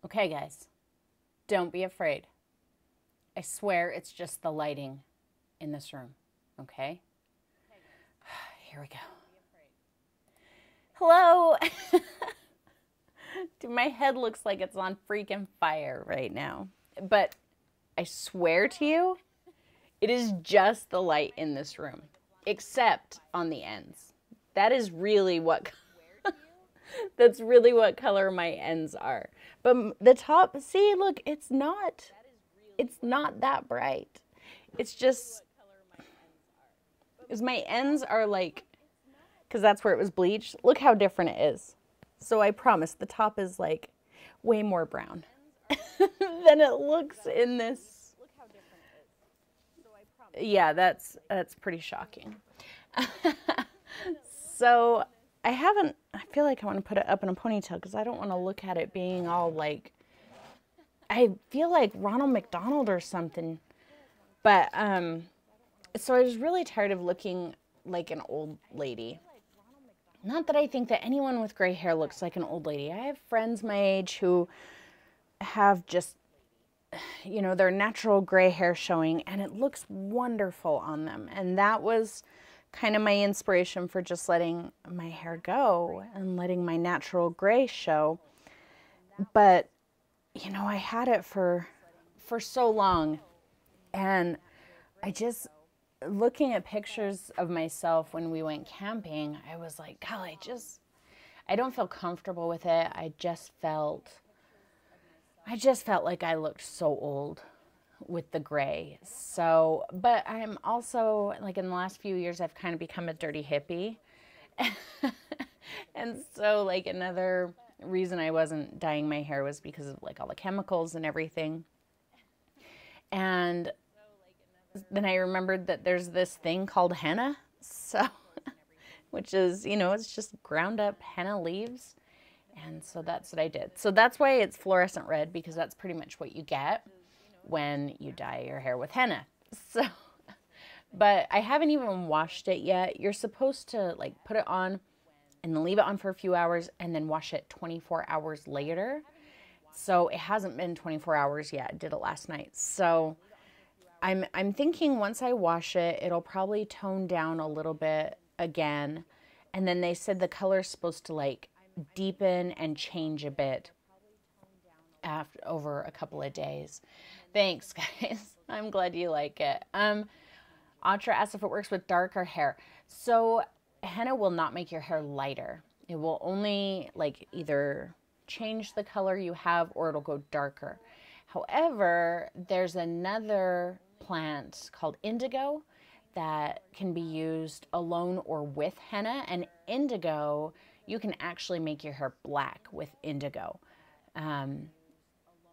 Okay, guys, don't be afraid. I swear it's just the lighting in this room, okay? Here we go. Hello! Dude, my head looks like it's on freaking fire right now. But I swear to you, it is just the light in this room, except on the ends. That is really what that's really what color my ends are. But the top, see, look, it's not that bright. It's just because my ends are like, because that's where it was bleached. Look how different it is. So I promise the top is like way more brown than it looks in this. Yeah, that's pretty shocking. So I feel like I want to put it up in a ponytail because I don't want to look at it being all like, I feel like Ronald McDonald or something. But so I was really tired of looking like an old lady. Not that I think that anyone with gray hair looks like an old lady. I have friends my age who have just, their natural gray hair showing, and it looks wonderful on them. And that was kind of my inspiration for just letting my hair go and letting my natural gray show. But, I had it for so long, and I just, looking at pictures of myself when we went camping, I was like, God, I don't feel comfortable with it. I just felt like I looked so old with the gray. So, but I'm also, like, in the last few years, I've kind of become a dirty hippie. And so, like, another reason I wasn't dyeing my hair was because of, like, all the chemicals and everything. And then I remembered that there's this thing called henna. So, which is, it's just ground up henna leaves. And so that's what I did. So that's why it's fluorescent red, because that's pretty much what you get when you dye your hair with henna. So, but I haven't even washed it yet. You're supposed to like put it on and then leave it on for a few hours and then wash it 24 hours later. So it hasn't been 24 hours yet. I did it last night. So I'm thinking once I wash it, it'll probably tone down a little bit again. And then they said the color's supposed to like deepen and change a bit after over a couple of days. Thanks, guys. I'm glad you like it. Atra asks if it works with darker hair. So henna will not make your hair lighter. It will only like either change the color you have or it'll go darker. However, there's another plant called indigo that can be used alone or with henna. And indigo, you can actually make your hair black with indigo.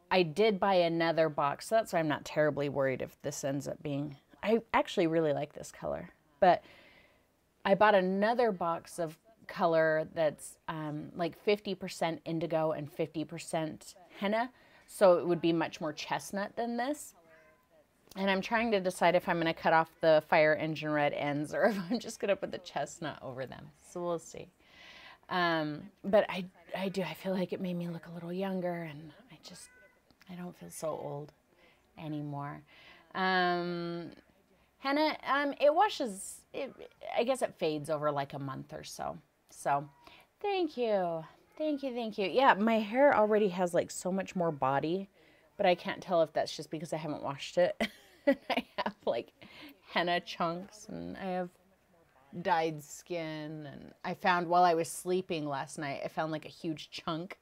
I did buy another box, so that's why I'm not terribly worried if this ends up being... I actually really like this color, but I bought another box of color that's like 50% indigo and 50% henna, so it would be much more chestnut than this. And I'm trying to decide if I'm going to cut off the fire engine red ends or if I'm just going to put the chestnut over them. So we'll see. But I feel like it made me look a little younger, and I don't feel so old anymore. Henna, it washes, I guess it fades over like a month or so. So thank you. Thank you, thank you. Yeah, my hair already has like so much more body, but I can't tell if that's just because I haven't washed it. I have like henna chunks, and I have dyed skin, and I found while I was sleeping last night, I found like a huge chunk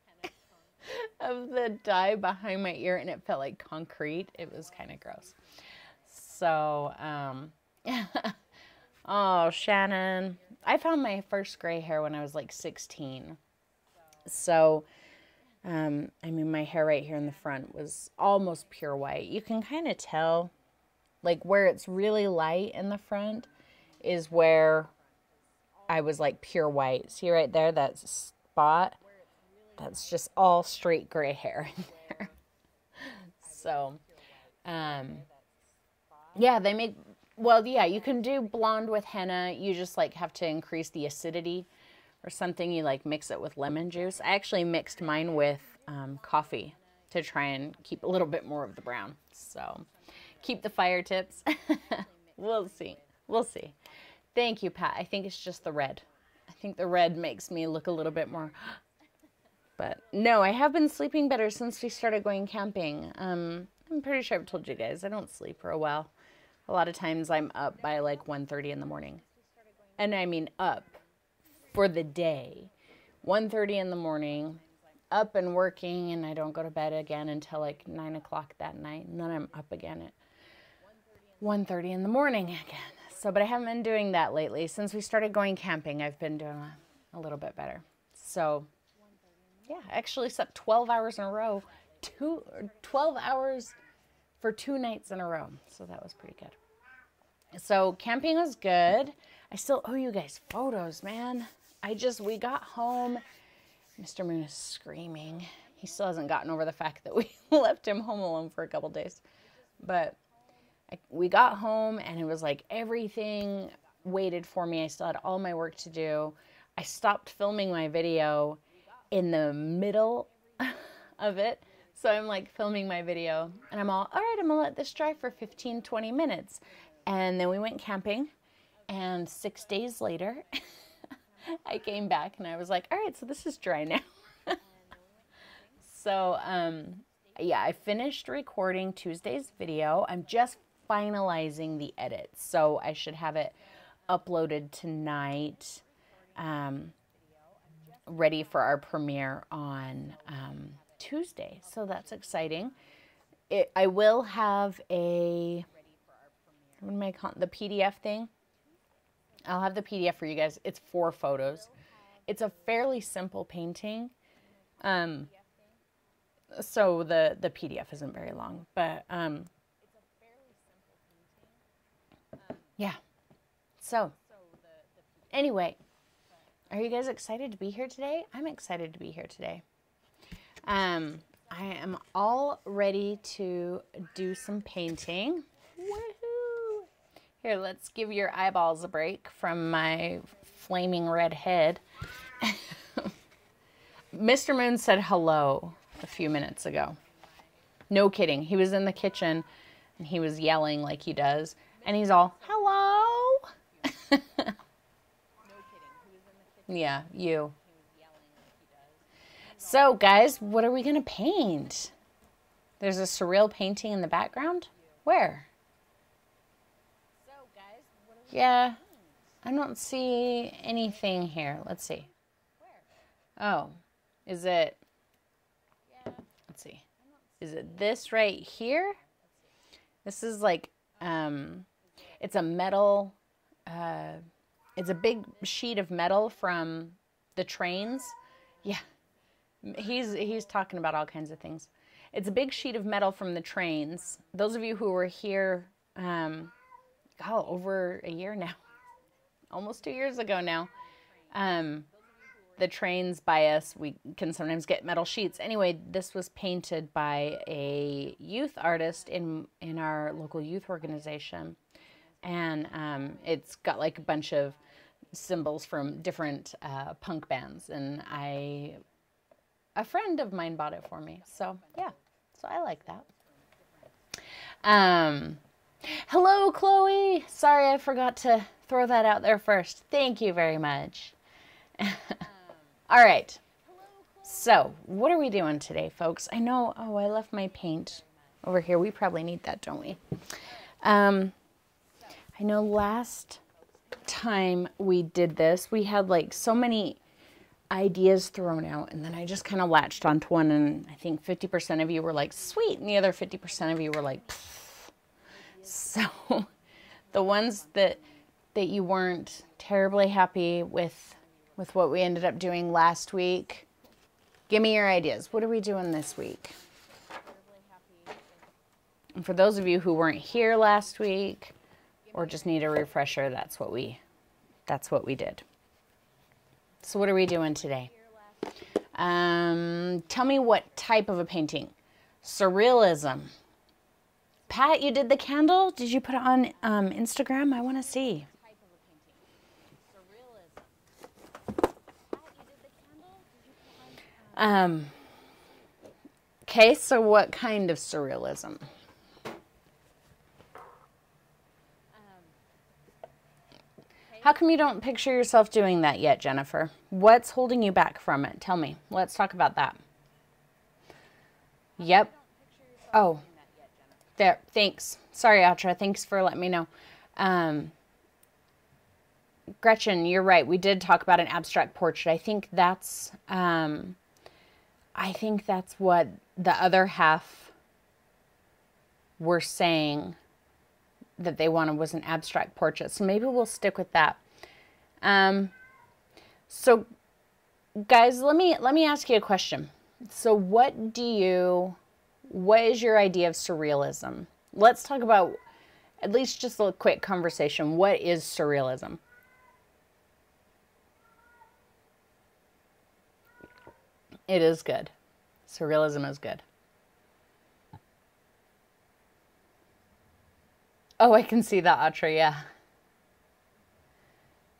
of the dye behind my ear, and it felt like concrete. It was kind of gross. So, oh, Shannon, I found my first gray hair when I was like 16. So, I mean, my hair right here in the front was almost pure white. You can kind of tell, like, where it's really light in the front is where I was like pure white. See right there, that spot? That's just all straight gray hair in there. So, yeah, they make, well, yeah, you can do blonde with henna. You just like have to increase the acidity or something. You like mix it with lemon juice. I actually mixed mine with coffee to try and keep a little bit more of the brown. So keep the fire tips. We'll see. We'll see. Thank you, Pat. I think it's just the red. I think the red makes me look a little bit more. But no, I have been sleeping better since we started going camping. I'm pretty sure I've told you guys I don't sleep for a while. A lot of times I'm up by like 1:30 in the morning. And I mean up for the day. 1:30 in the morning, up and working, and I don't go to bed again until like 9 o'clock that night. And then I'm up again at 1:30 in the morning again. So, but I haven't been doing that lately. Since we started going camping, I've been doing a little bit better. So, yeah, I actually slept 12 hours in a row. 12 hours for 2 nights in a row. So that was pretty good. So camping was good. I still owe you guys photos, man. We got home. Mr. Moon is screaming. He still hasn't gotten over the fact that we left him home alone for a couple days. But we got home and it was like everything waited for me. I still had all my work to do. I stopped filming my video in the middle of it. So I'm like filming my video and I'm all right, I'm gonna let this dry for 15, 20 minutes. And then we went camping and 6 days later, I came back and I was like, all right, so this is dry now. So, yeah, I finished recording Tuesday's video. I'm just finalizing the edit. So I should have it uploaded tonight, ready for our premiere on Tuesday. So that's exciting. I will have the PDF thing. I'll have the PDF for you guys. It's 4 photos. It's a fairly simple painting. So the PDF isn't very long, but yeah. So anyway, are you guys excited to be here today? I'm excited to be here today. I am all ready to do some painting. Woohoo! Here, let's give your eyeballs a break from my flaming red head. Mr. Moon said hello a few minutes ago. No kidding. He was in the kitchen and he was yelling like he does. And he's all, hello? Yeah, you. So, guys, what are we going to paint? There's a surreal painting in the background? Where? Yeah, I don't see anything here. Let's see. Oh, is it? Let's see. Is it this right here? This is like, it's a metal, it's a big sheet of metal from the trains. Yeah, he's talking about all kinds of things. It's a big sheet of metal from the trains. Those of you who were here, over a year now, almost 2 years ago now, the trains by us, we can sometimes get metal sheets. Anyway, this was painted by a youth artist in our local youth organization. And it's got like a bunch of symbols from different punk bands. And a friend of mine bought it for me. So yeah, so I like that. Hello, Chloe. Sorry, I forgot to throw that out there first. Thank you very much. All right. So what are we doing today, folks? I know, I left my paint over here. We probably need that, don't we? I know last time we did this, we had like so many ideas thrown out, and then I just kind of latched onto one, and I think 50% of you were like, sweet, and the other 50% of you were like, pfft. So the ones that you weren't terribly happy with what we ended up doing last week, give me your ideas. What are we doing this week? And for those of you who weren't here last week or just need a refresher, that's what we did. So what are we doing today? Tell me what type of a painting. Surrealism. Pat, you did the candle? Did you put it on Instagram? I want to see. Okay, so what kind of surrealism? How come you don't picture yourself doing that yet, Jennifer? What's holding you back from it? Tell me. Let's talk about that. Yep. Oh, there. Thanks. Sorry, Atra. Thanks for letting me know. Gretchen, you're right. We did talk about an abstract portrait. I think that's what the other half were saying that they wanted was an abstract portrait. So maybe we'll stick with that. So guys, let me ask you a question. So what is your idea of surrealism? Let's talk about at least just a quick conversation. What is surrealism? It is good. Surrealism is good. Oh, I can see that, Atra, yeah.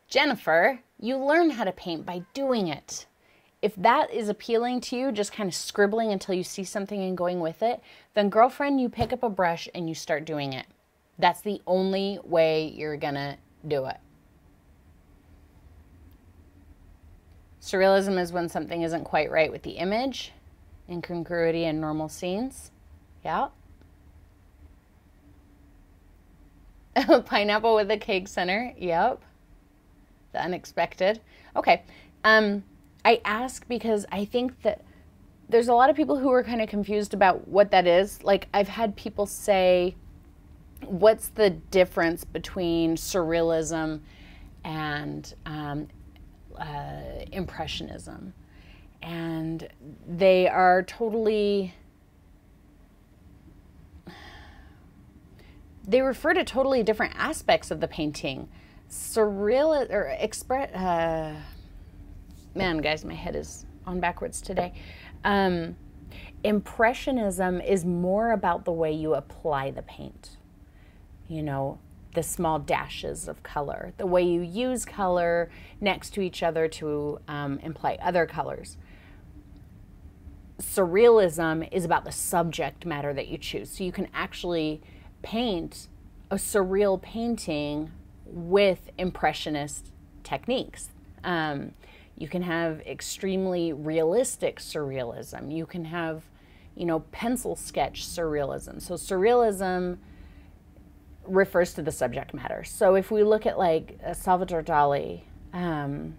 Jennifer, you learn how to paint by doing it. If that is appealing to you, just kind of scribbling until you see something and going with it, then girlfriend, you pick up a brush and you start doing it. That's the only way you're gonna do it. Surrealism is when something isn't quite right with the image, incongruity in normal scenes. Yeah. Pineapple with a cake center. Yep. The unexpected. Okay. I ask because I think that there's a lot of people who are kind of confused about what that is. Like, I've had people say, what's the difference between surrealism and impressionism? And they are they refer to totally different aspects of the painting. Man, guys, my head is on backwards today. Impressionism is more about the way you apply the paint. You know, the small dashes of color, the way you use color next to each other to imply other colors. Surrealism is about the subject matter that you choose. So you can actually paint a surreal painting with impressionist techniques. You can have extremely realistic surrealism. You can have, you know, pencil sketch surrealism. So surrealism refers to the subject matter. So if we look at like Salvador Dali, kind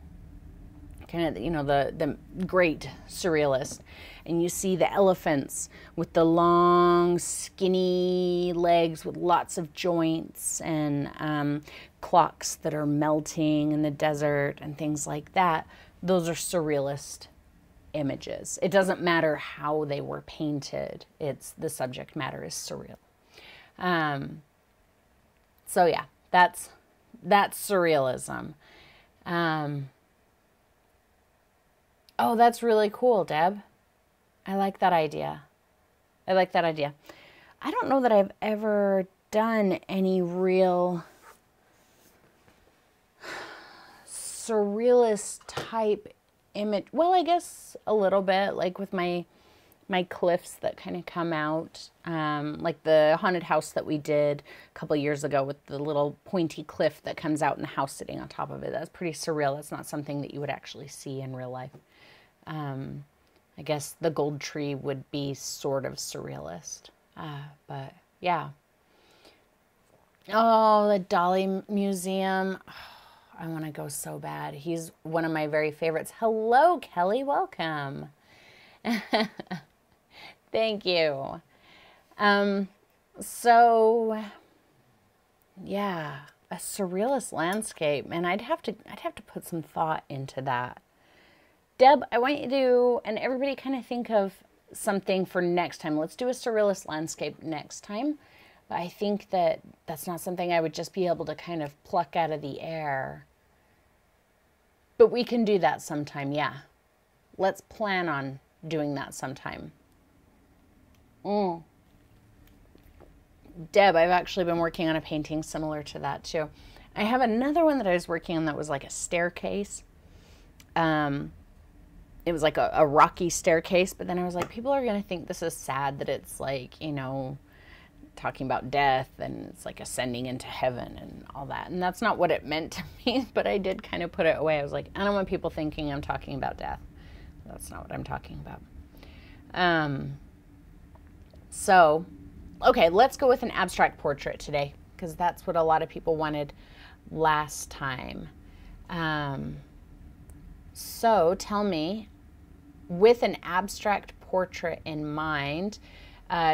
of, you know, the great surrealist, and you see the elephants with the long, skinny legs with lots of joints, and clocks that are melting in the desert and things like that. Those are surrealist images. It doesn't matter how they were painted. It's the subject matter is surreal. So yeah, that's surrealism. Oh, that's really cool, Deb. I like that idea. I like that idea. I don't know that I've ever done any real surrealist type image. Well, I guess a little bit, like with my cliffs that kind of come out, like the haunted house that we did a couple years ago with the little pointy cliff that comes out and the house sitting on top of it. That's pretty surreal. That's not something that you would actually see in real life. I guess the gold tree would be sort of surrealist, but yeah. Oh, the Dali Museum. Oh, I want to go so bad. He's one of my very favorites. Hello, Kelly. Welcome. Thank you. So yeah, a surrealist landscape, and I'd have to put some thought into that. Deb, I want you to, and everybody kind of think of something for next time. Let's do a surrealist landscape next time. But I think that that's not something I would just be able to kind of pluck out of the air. But we can do that sometime, yeah. Let's plan on doing that sometime. Deb, I've actually been working on a painting similar to that too. I have another one that I was working on that was like a staircase. it was like a rocky staircase, but then I was like, people are going to think this is sad, that it's like, you know, talking about death and it's like ascending into heaven and all that. And that's not what it meant to me, but I did kind of put it away. I was like, I don't want people thinking I'm talking about death. That's not what I'm talking about. So, okay, let's go with an abstract portrait today, because that's what a lot of people wanted last time. So tell me, with an abstract portrait in mind,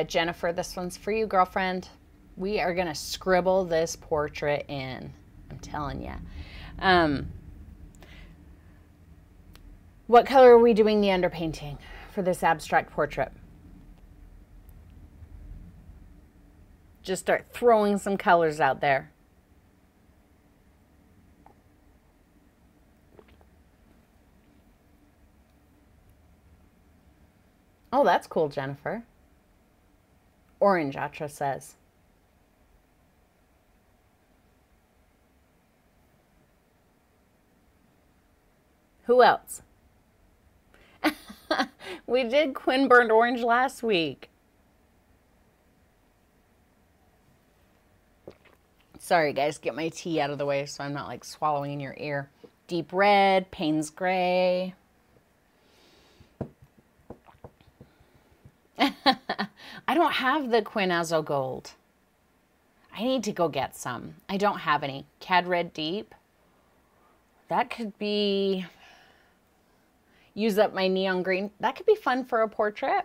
Jennifer, this one's for you, girlfriend. We are going to scribble this portrait in. I'm telling you. What color are we doing the underpainting for this abstract portrait? Just start throwing some colors out there. Oh, that's cool, Jennifer. Orange, Atra says. Who else? We did Quinn Burnt Orange last week. Sorry, guys, get my tea out of the way so I'm not like swallowing in your ear. Deep red, Payne's gray. I don't have the Quinazo Gold. I need to go get some. I don't have any. Cad Red Deep. That could be... Use up my neon green. That could be fun for a portrait.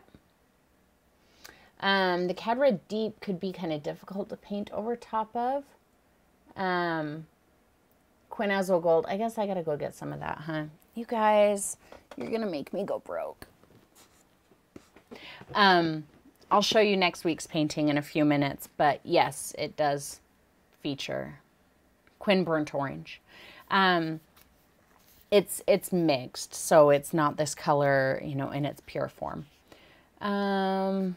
The Cad Red Deep could be kind of difficult to paint over top of. Quinazo Gold. I guess I gotta go get some of that, huh? You guys, you're gonna make me go broke. I'll show you next week's painting in a few minutes, but yes, it does feature Quinn Burnt Orange. It's mixed, so it's not this color, you know, in its pure form. Do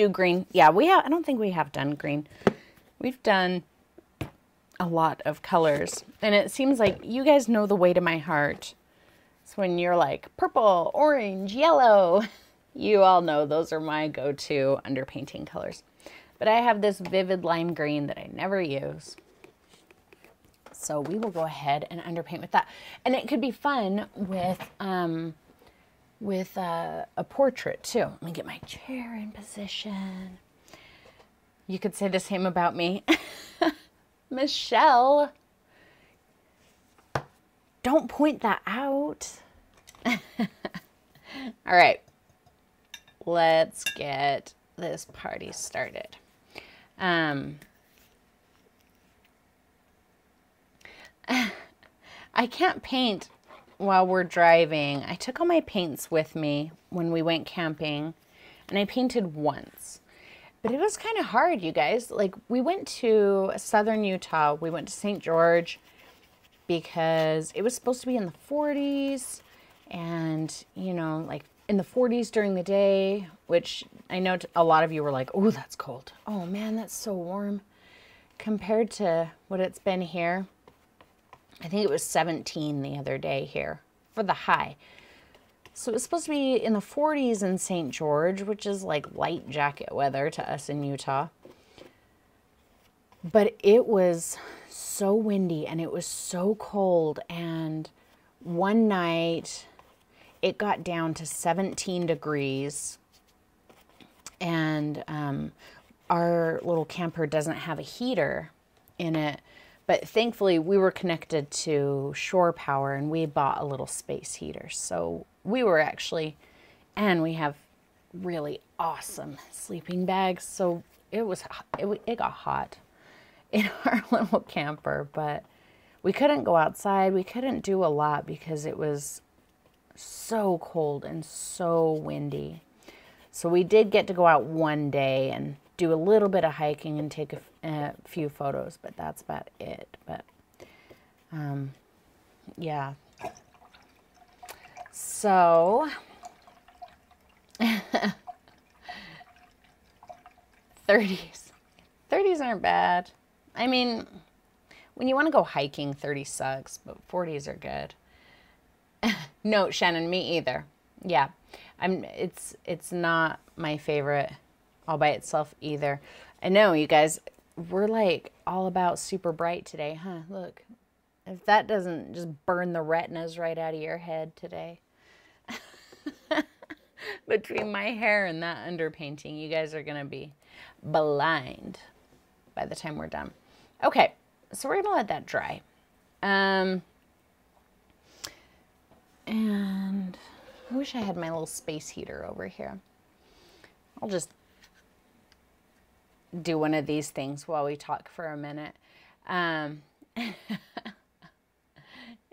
green. Yeah, I don't think we have done green. We've done a lot of colors, and it seems like you guys know the way to my heart. It's when you're like purple, orange, yellow. You all know those are my go-to underpainting colors. But I have this vivid lime green that I never use. So we will go ahead and underpaint with that. And it could be fun with a portrait too. Let me get my chair in position. You could say the same about me. Michelle, don't point that out. All right, let's get this party started. I can't paint while we're driving. I took all my paints with me when we went camping, and I painted once. But it was kind of hard, you guys. Like, we went to southern Utah. We went to St. George because it was supposed to be in the 40s, and, you know, like in the 40s during the day, which I know a lot of you were like, oh, that's cold. Oh, man, that's so warm compared to what it's been here. I think it was 17 the other day here for the high. So it was supposed to be in the 40s in St. George, which is like light jacket weather to us in Utah. But it was so windy and it was so cold. And one night it got down to 17 degrees. And our little camper doesn't have a heater in it. But thankfully, we were connected to shore power, and we bought a little space heater. So we were actually, and we have really awesome sleeping bags. So it got hot in our little camper, but we couldn't go outside. We couldn't do a lot because it was so cold and so windy. So we did get to go out one day and do a little bit of hiking and take a few photos, but that's about it. But yeah. So 30s aren't bad. I mean, when you want to go hiking, 30 sucks, but 40s are good. No, Shannon, me either. Yeah. It's not my favorite all by itself either. I know, you guys, we're like all about super bright today, huh? Look. If that doesn't just burn the retinas right out of your head today. Between my hair and that underpainting, you guys are going to be blind by the time we're done. Okay, so we're going to let that dry. And I wish I had my little space heater over here. I'll just do one of these things while we talk for a minute.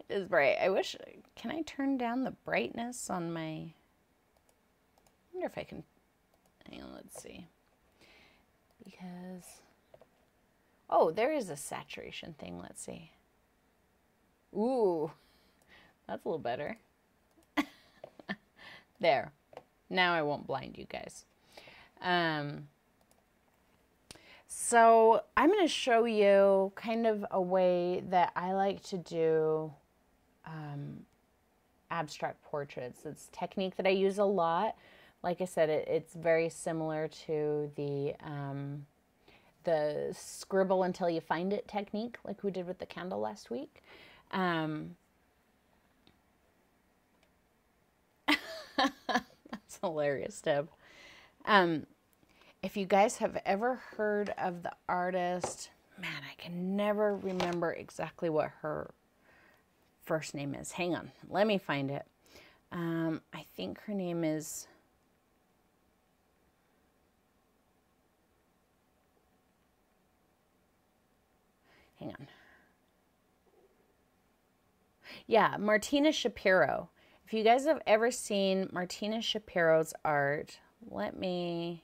It is bright. I wish, can I turn down the brightness on my, I wonder if I can, hang on, let's see. Because, oh, there is a saturation thing, let's see. Ooh, that's a little better. There, now I won't blind you guys. So I'm going to show you kind of a way that I like to do abstract portraits. It's a technique that I use a lot. Like I said, it's very similar to the scribble until you find it technique, like we did with the candle last week. That's hilarious, Deb. If you guys have ever heard of the artist, man, I can never remember exactly what her first name is. Hang on, let me find it. I think her name is... Hang on. Yeah, Martina Shapiro. If you guys have ever seen Martina Shapiro's art, let me...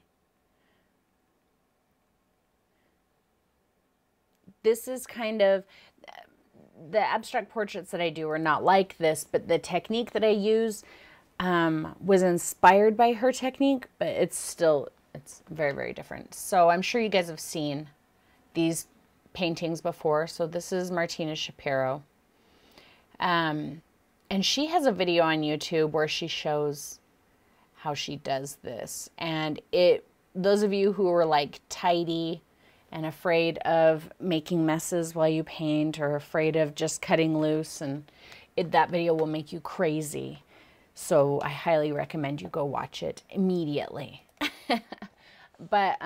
This is kind of, the abstract portraits that I do are not like this, but the technique that I use was inspired by her technique, but it's very, very different. So I'm sure you guys have seen these paintings before. So this is Martina Shapiro. And she has a video on YouTube where she shows how she does this. And those of you who are like tidy and afraid of making messes while you paint, or afraid of just cutting loose, and that video will make you crazy. So I highly recommend you go watch it immediately. But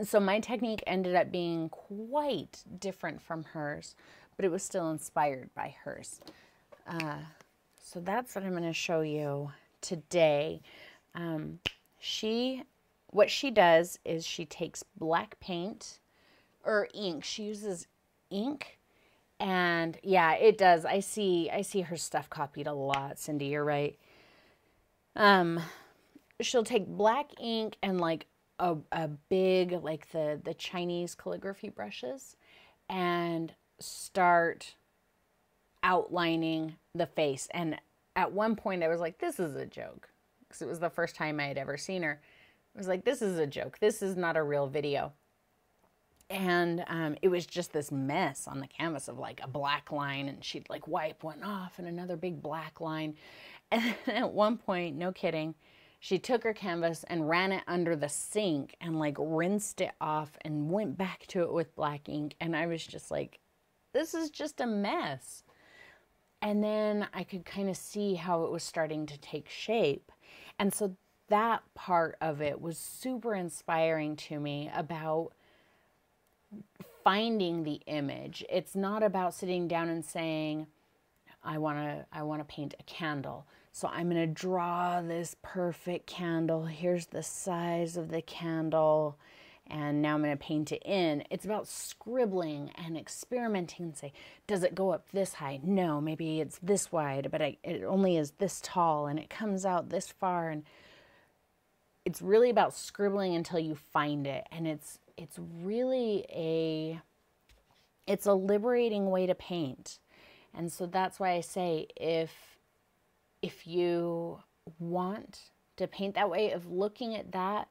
so my technique ended up being quite different from hers, but it was still inspired by hers. So that's what I'm going to show you today. What she does is she takes black paint or ink. She uses ink, and yeah, it does. I see her stuff copied a lot, Cindy, you're right. She'll take black ink and like a big, like the Chinese calligraphy brushes, and start outlining the face. And at one point I was like, this is a joke, because it was the first time I had ever seen her. I was like, this is a joke. This is not a real video. And it was just this mess on the canvas of like a black line, and she'd like wipe one off and another big black line. And at one point, no kidding, she took her canvas and ran it under the sink and like rinsed it off and went back to it with black ink. And I was just like, this is just a mess. And then I could kind of see how it was starting to take shape. And so that part of it was super inspiring to me about finding the image. It's not about sitting down and saying, I want to paint a candle. So I'm going to draw this perfect candle. Here's the size of the candle. And now I'm going to paint it in. It's about scribbling and experimenting and say, does it go up this high? No, maybe it's this wide, but it only is this tall, and it comes out this far. And it's really about scribbling until you find it. And it's really it's a liberating way to paint. And so that's why I say, if you want to paint that way, if looking at that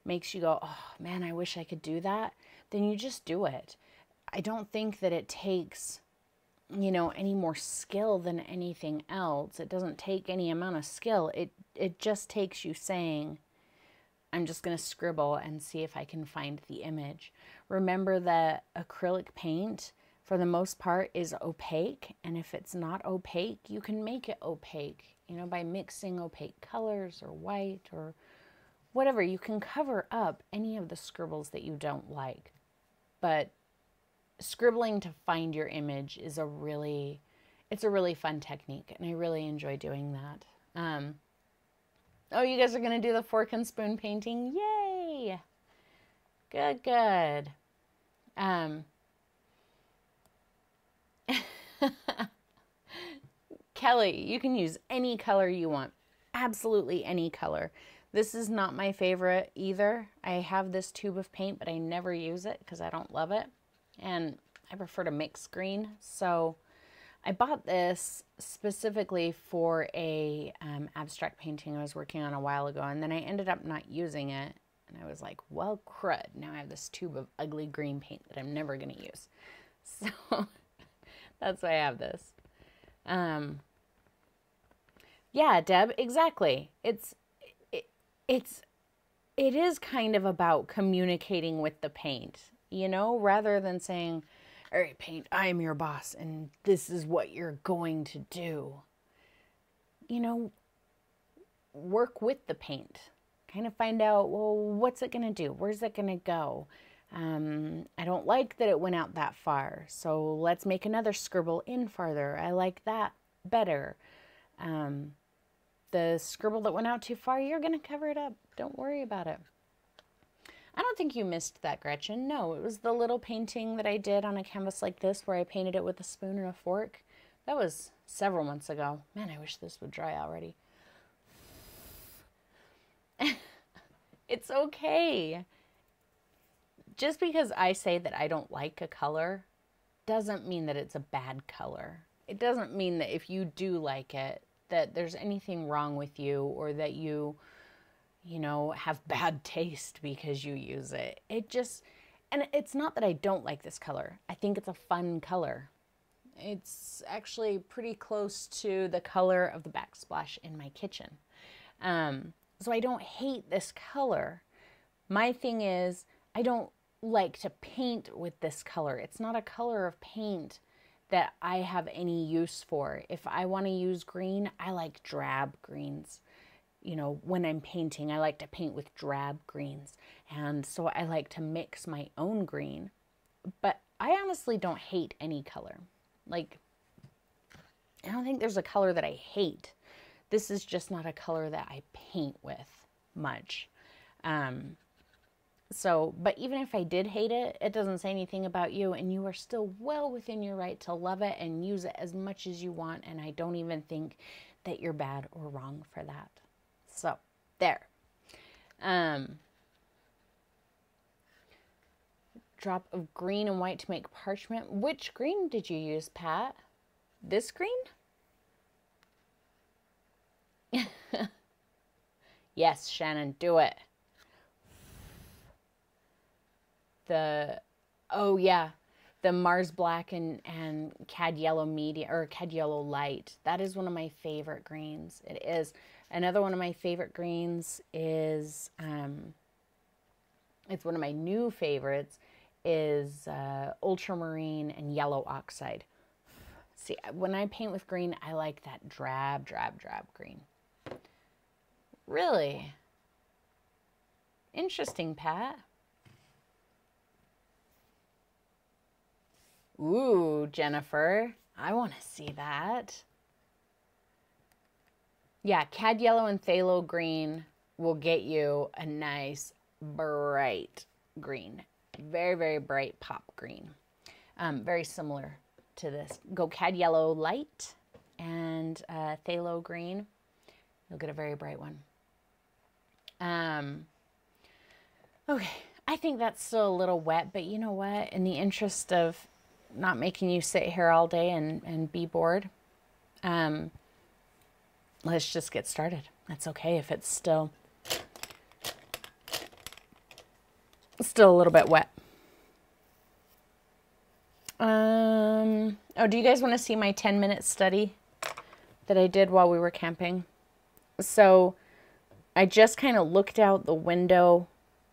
makes you go, oh man, I wish I could do that, then you just do it. I don't think that it takes you know, any more skill than anything else. It doesn't take any amount of skill. It just takes you saying, I'm just going to scribble and see if I can find the image. Remember that acrylic paint, for the most part, is opaque. And if it's not opaque, you can make it opaque, you know, by mixing opaque colors or white or whatever. You can cover up any of the scribbles that you don't like. But scribbling to find your image is it's a really fun technique, and I really enjoy doing that. Oh, you guys are going to do the fork and spoon painting. Yay! Good, good. Kelly, you can use any color you want. Absolutely any color. This is not my favorite either. I have this tube of paint, but I never use it because I don't love it. And I prefer to mix green. So I bought this specifically for a abstract painting I was working on a while ago. And then I ended up not using it. And I was like, well, crud. Now I have this tube of ugly green paint that I'm never going to use. So that's why I have this. Yeah, Deb, exactly. It is kind of about communicating with the paint, you know, rather than saying, all right, paint, I am your boss and this is what you're going to do. You know, work with the paint. Kind of find out, well, what's it going to do? Where's it going to go? I don't like that it went out that far, so let's make another scribble in farther. I like that better. The scribble that went out too far, you're going to cover it up. Don't worry about it. I don't think you missed that, Gretchen. No, it was the little painting that I did on a canvas like this where I painted it with a spoon and a fork. That was several months ago. Man, I wish this would dry already. It's okay. Just because I say that I don't like a color doesn't mean that it's a bad color. It doesn't mean that if you do like it, that there's anything wrong with you or that you know, have bad taste because you use it. And it's not that I don't like this color. I think it's a fun color. It's actually pretty close to the color of the backsplash in my kitchen. So I don't hate this color. My thing is, I don't like to paint with this color. It's not a color of paint that I have any use for. If I want to use green, I like drab greens. You know, when I'm painting, I like to paint with drab greens. And so I like to mix my own green. But I honestly don't hate any color. Like, I don't think there's a color that I hate. This is just not a color that I paint with much. But even if I did hate it, it doesn't say anything about you, and you are still well within your right to love it and use it as much as you want, and I don't even think that you're bad or wrong for that. So, there. Drop of green and white to make parchment. Which green did you use, Pat? This green? Yes, Shannon, do it. Oh yeah, the Mars Black and Cad Yellow Medium, or Cad Yellow Light. That is one of my favorite greens. It is. Another one of my favorite greens is, it's one of my new favorites, is Ultramarine and Yellow Oxide. See, when I paint with green, I like that drab green. Really? Interesting, Pat. Ooh, Jennifer, I want to see that. Yeah, Cad Yellow and Phthalo Green will get you a nice bright green. Very, very bright pop green. Very similar to this. Go Cad Yellow Light and Phthalo Green. You'll get a very bright one. Okay, I think that's still a little wet, but you know what? In the interest of not making you sit here all day and be bored, let's just get started. That's okay if it's still a little bit wet. Oh, do you guys want to see my 10-minute study that I did while we were camping? So I just kind of looked out the window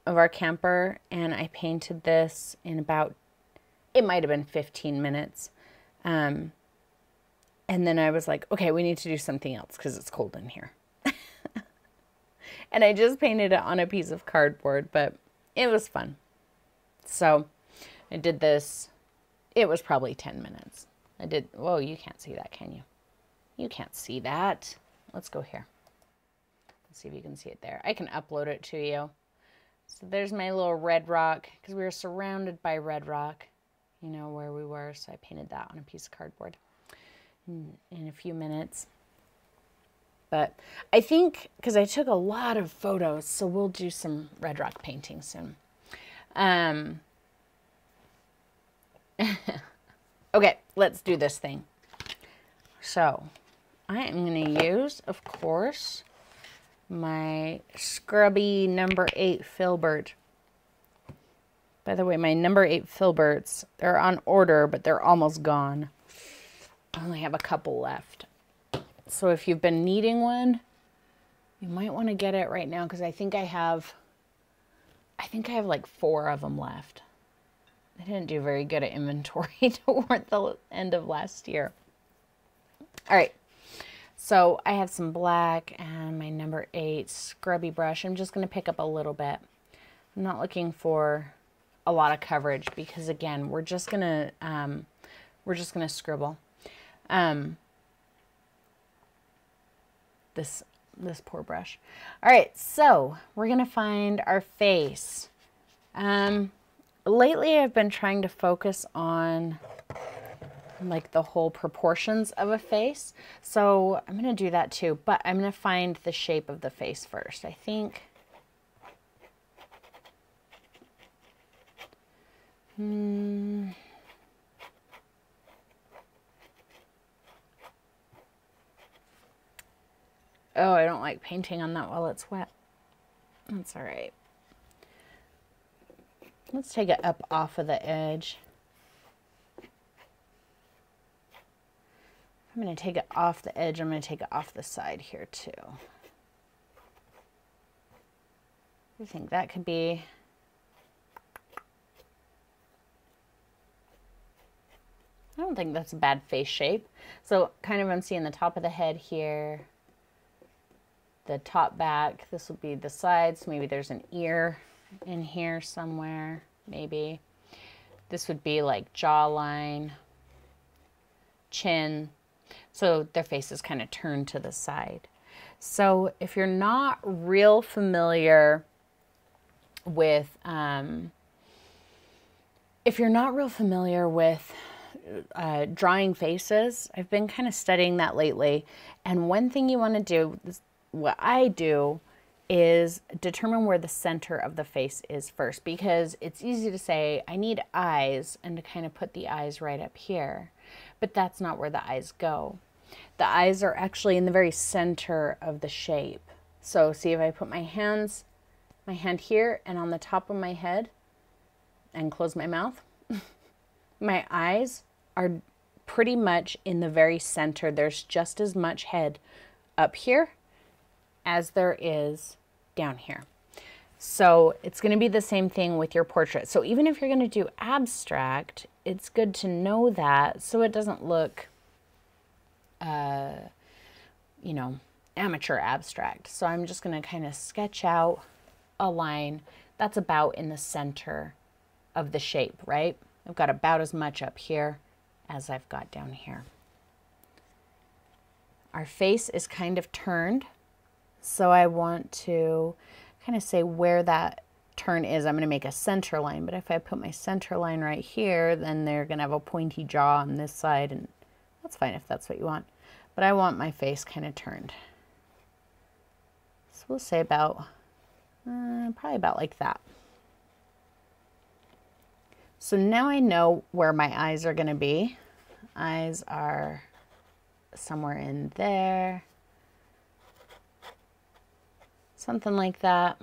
of our camper and I painted this in about, it might have been 15 minutes. And then I was like, okay, we need to do something else because it's cold in here. And I just painted it on a piece of cardboard, but it was fun. So I did this. It was probably 10 minutes. I did, whoa, you can't see that, can you? You can't see that. Let's go here. Let's see if you can see it there. I can upload it to you. So there's my little red rock, because we were surrounded by red rock, you know, where we were. So I painted that on a piece of cardboard in a few minutes. But I think, because I took a lot of photos, so we'll do some red rock painting soon. Okay, let's do this thing. So I am going to use, of course, my scrubby number 8 filbert. By the way, my number 8 filberts, they're on order, but they're almost gone. I only have a couple left. So if you've been needing one, you might want to get it right now, because I think I have like 4 of them left. I didn't do very good at inventory toward the end of last year. All right, so I have some black and my number 8 scrubby brush. I'm just going to pick up a little bit. I'm not looking for a lot of coverage because, again, we're just gonna scribble. This poor brush. All right, so we're gonna find our face. Lately I've been trying to focus on like the whole proportions of a face. So I'm gonna do that too, but I'm gonna find the shape of the face first. I think. Oh, I don't like painting on that while it's wet. That's all right. Let's take it up off of the edge. I'm going to take it off the edge. I'm going to take it off the side here too. I think that could be... I don't think that's a bad face shape. So kind of I'm seeing the top of the head here, the top back. This will be the sides. Maybe there's an ear in here somewhere, maybe. This would be like jawline, chin. So their face is kind of turned to the side. So if you're not real familiar with, drawing faces, I've been kind of studying that lately. And one thing you want to do, what I do, is determine where the center of the face is first, because it's easy to say, I need eyes, and to kind of put the eyes right up here. But that's not where the eyes go. The eyes are actually in the very center of the shape. So see, if I put my hand here and on the top of my head and close my mouth, my eyes are pretty much in the very center. There's just as much head up here as there is down here. So it's going to be the same thing with your portrait. So even if you're going to do abstract, it's good to know that so it doesn't look, you know, amateur abstract. So I'm just going to kind of sketch out a line that's about in the center of the shape, right? I've got about as much up here as I've got down here. Our face is kind of turned, so I want to kind of say where that turn is. I'm going to make a center line, but if I put my center line right here, then they're going to have a pointy jaw on this side, and that's fine if that's what you want. But I want my face kind of turned. So we'll say about, probably about like that. So now I know where my eyes are going to be. Eyes are somewhere in there. Something like that.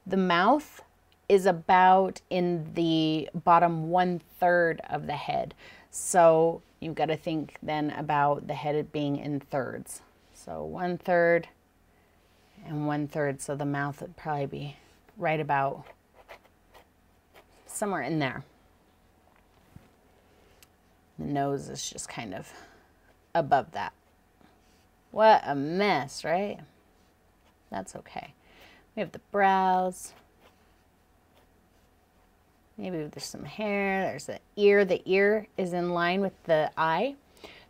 The mouth is about in the bottom 1/3 of the head. So you've got to think then about the head being in thirds. So 1/3 and 1/3. So the mouth would probably be right about somewhere in there. The nose is just kind of above that. What a mess, right? That's okay. We have the brows. Maybe there's some hair. There's the ear. The ear is in line with the eye.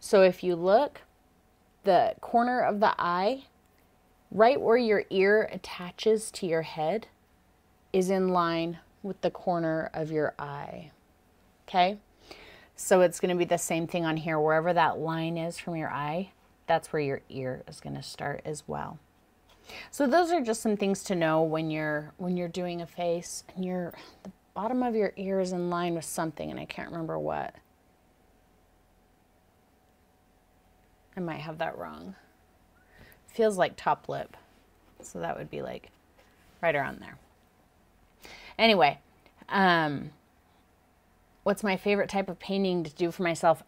So if you look, the corner of the eye, right where your ear attaches to your head, is in line with the corner of your eye. Okay? So it's going to be the same thing on here. Wherever that line is from your eye, that's where your ear is going to start as well. So those are just some things to know when you're doing a face, and the bottom of your ear is in line with something, and I can't remember what. I might have that wrong. Feels like top lip. So that would be like right around there. Anyway, what's my favorite type of painting to do for myself?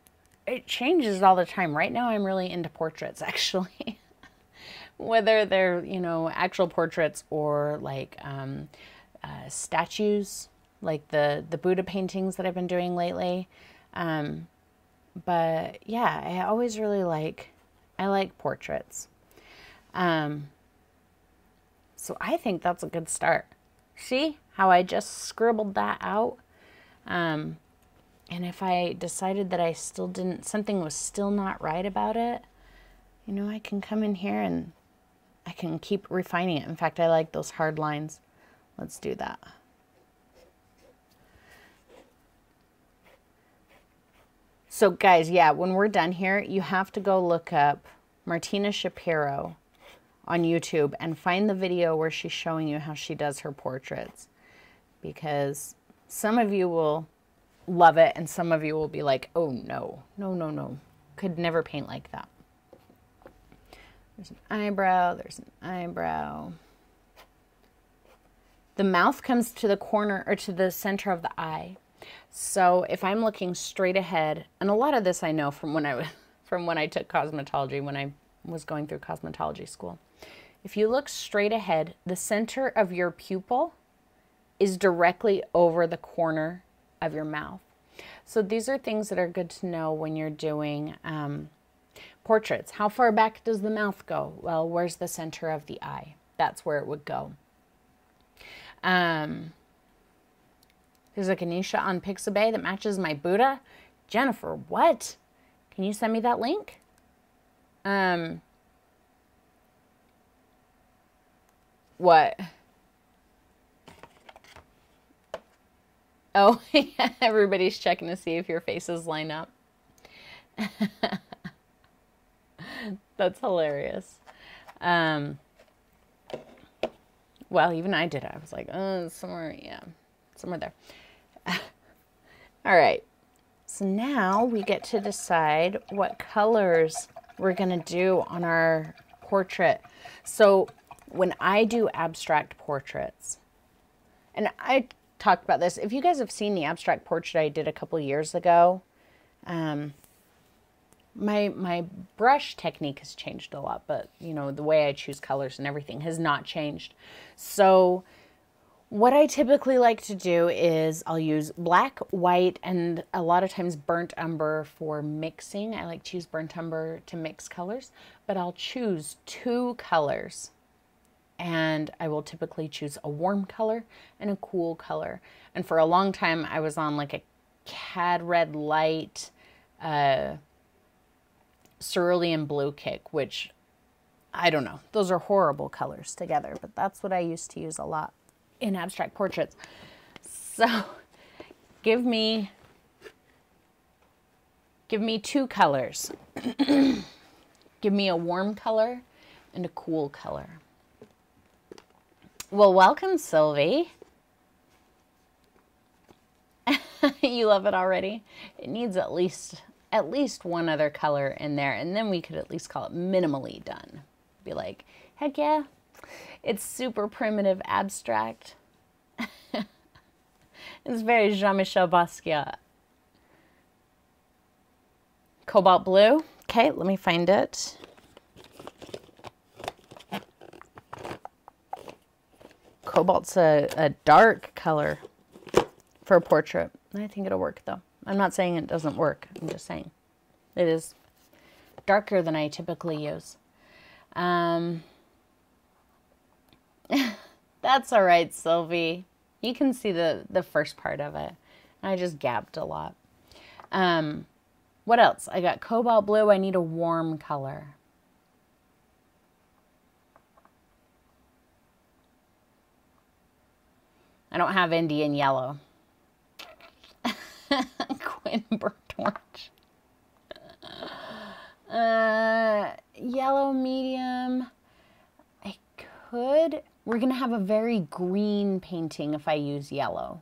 It changes all the time. Right now I'm really into portraits, actually. Whether they're, you know, actual portraits or like statues, like the Buddha paintings that I've been doing lately. But yeah, I always really I like portraits. So I think that's a good start. See how I just scribbled that out? And if I decided that something was still not right about it, you know, I can come in here and I can keep refining it. In fact, I like those hard lines. Let's do that. So guys, yeah, when we're done here, you have to go look up Martina Shapiro on YouTube and find the video where she's showing you how she does her portraits, because some of you will love it and some of you will be like, oh no, no, no, no, could never paint like that. There's an eyebrow, there's an eyebrow. The mouth comes to the corner or to the center of the eye. So if I'm looking straight ahead, and a lot of this I know from when I took cosmetology, when I was going through cosmetology school. If you look straight ahead, the center of your pupil is directly over the corner of your mouth. So these are things that are good to know when you're doing portraits. How far back does the mouth go? Well, where's the center of the eye? That's where it would go. There's a Ganesha on Pixabay that matches my Buddha. Jennifer, what? Can you send me that link? What? Oh, yeah, everybody's checking to see if your faces line up. That's hilarious. Well, even I did it. I was like, somewhere, yeah, somewhere there. All right. So now we get to decide what colors we're going to do on our portrait. So when I do abstract portraits, and I talked about this, if you guys have seen the abstract portrait I did a couple years ago, my brush technique has changed a lot, but you know, the way I choose colors and everything has not changed. So what I typically like to do is I'll use black, white, and a lot of times burnt umber for mixing. I like to use burnt umber to mix colors, but I'll choose 2 colors. And I will typically choose a warm color and a cool color. And for a long time, I was on like a cad red light, cerulean blue kick, which I don't know. Those are horrible colors together, but that's what I used to use a lot in abstract portraits. So give me 2 colors. Give me a warm color and a cool color. Well, welcome, Sylvie. You love it already? It needs at least one other color in there, and then we could at least call it minimally done. Be like, heck yeah, it's super primitive abstract. It's very Jean-Michel Basquiat. Cobalt blue. Okay, let me find it. Cobalt's a dark color for a portrait. I think it'll work though. I'm not saying it doesn't work. I'm just saying it is darker than I typically use. That's all right, Sylvie. You can see the first part of it. I just gapped a lot. What else? I got cobalt blue. I need a warm color. I don't have Indian yellow. Quinn burnt orange. Yellow medium. I could. We're going to have a very green painting if I use yellow.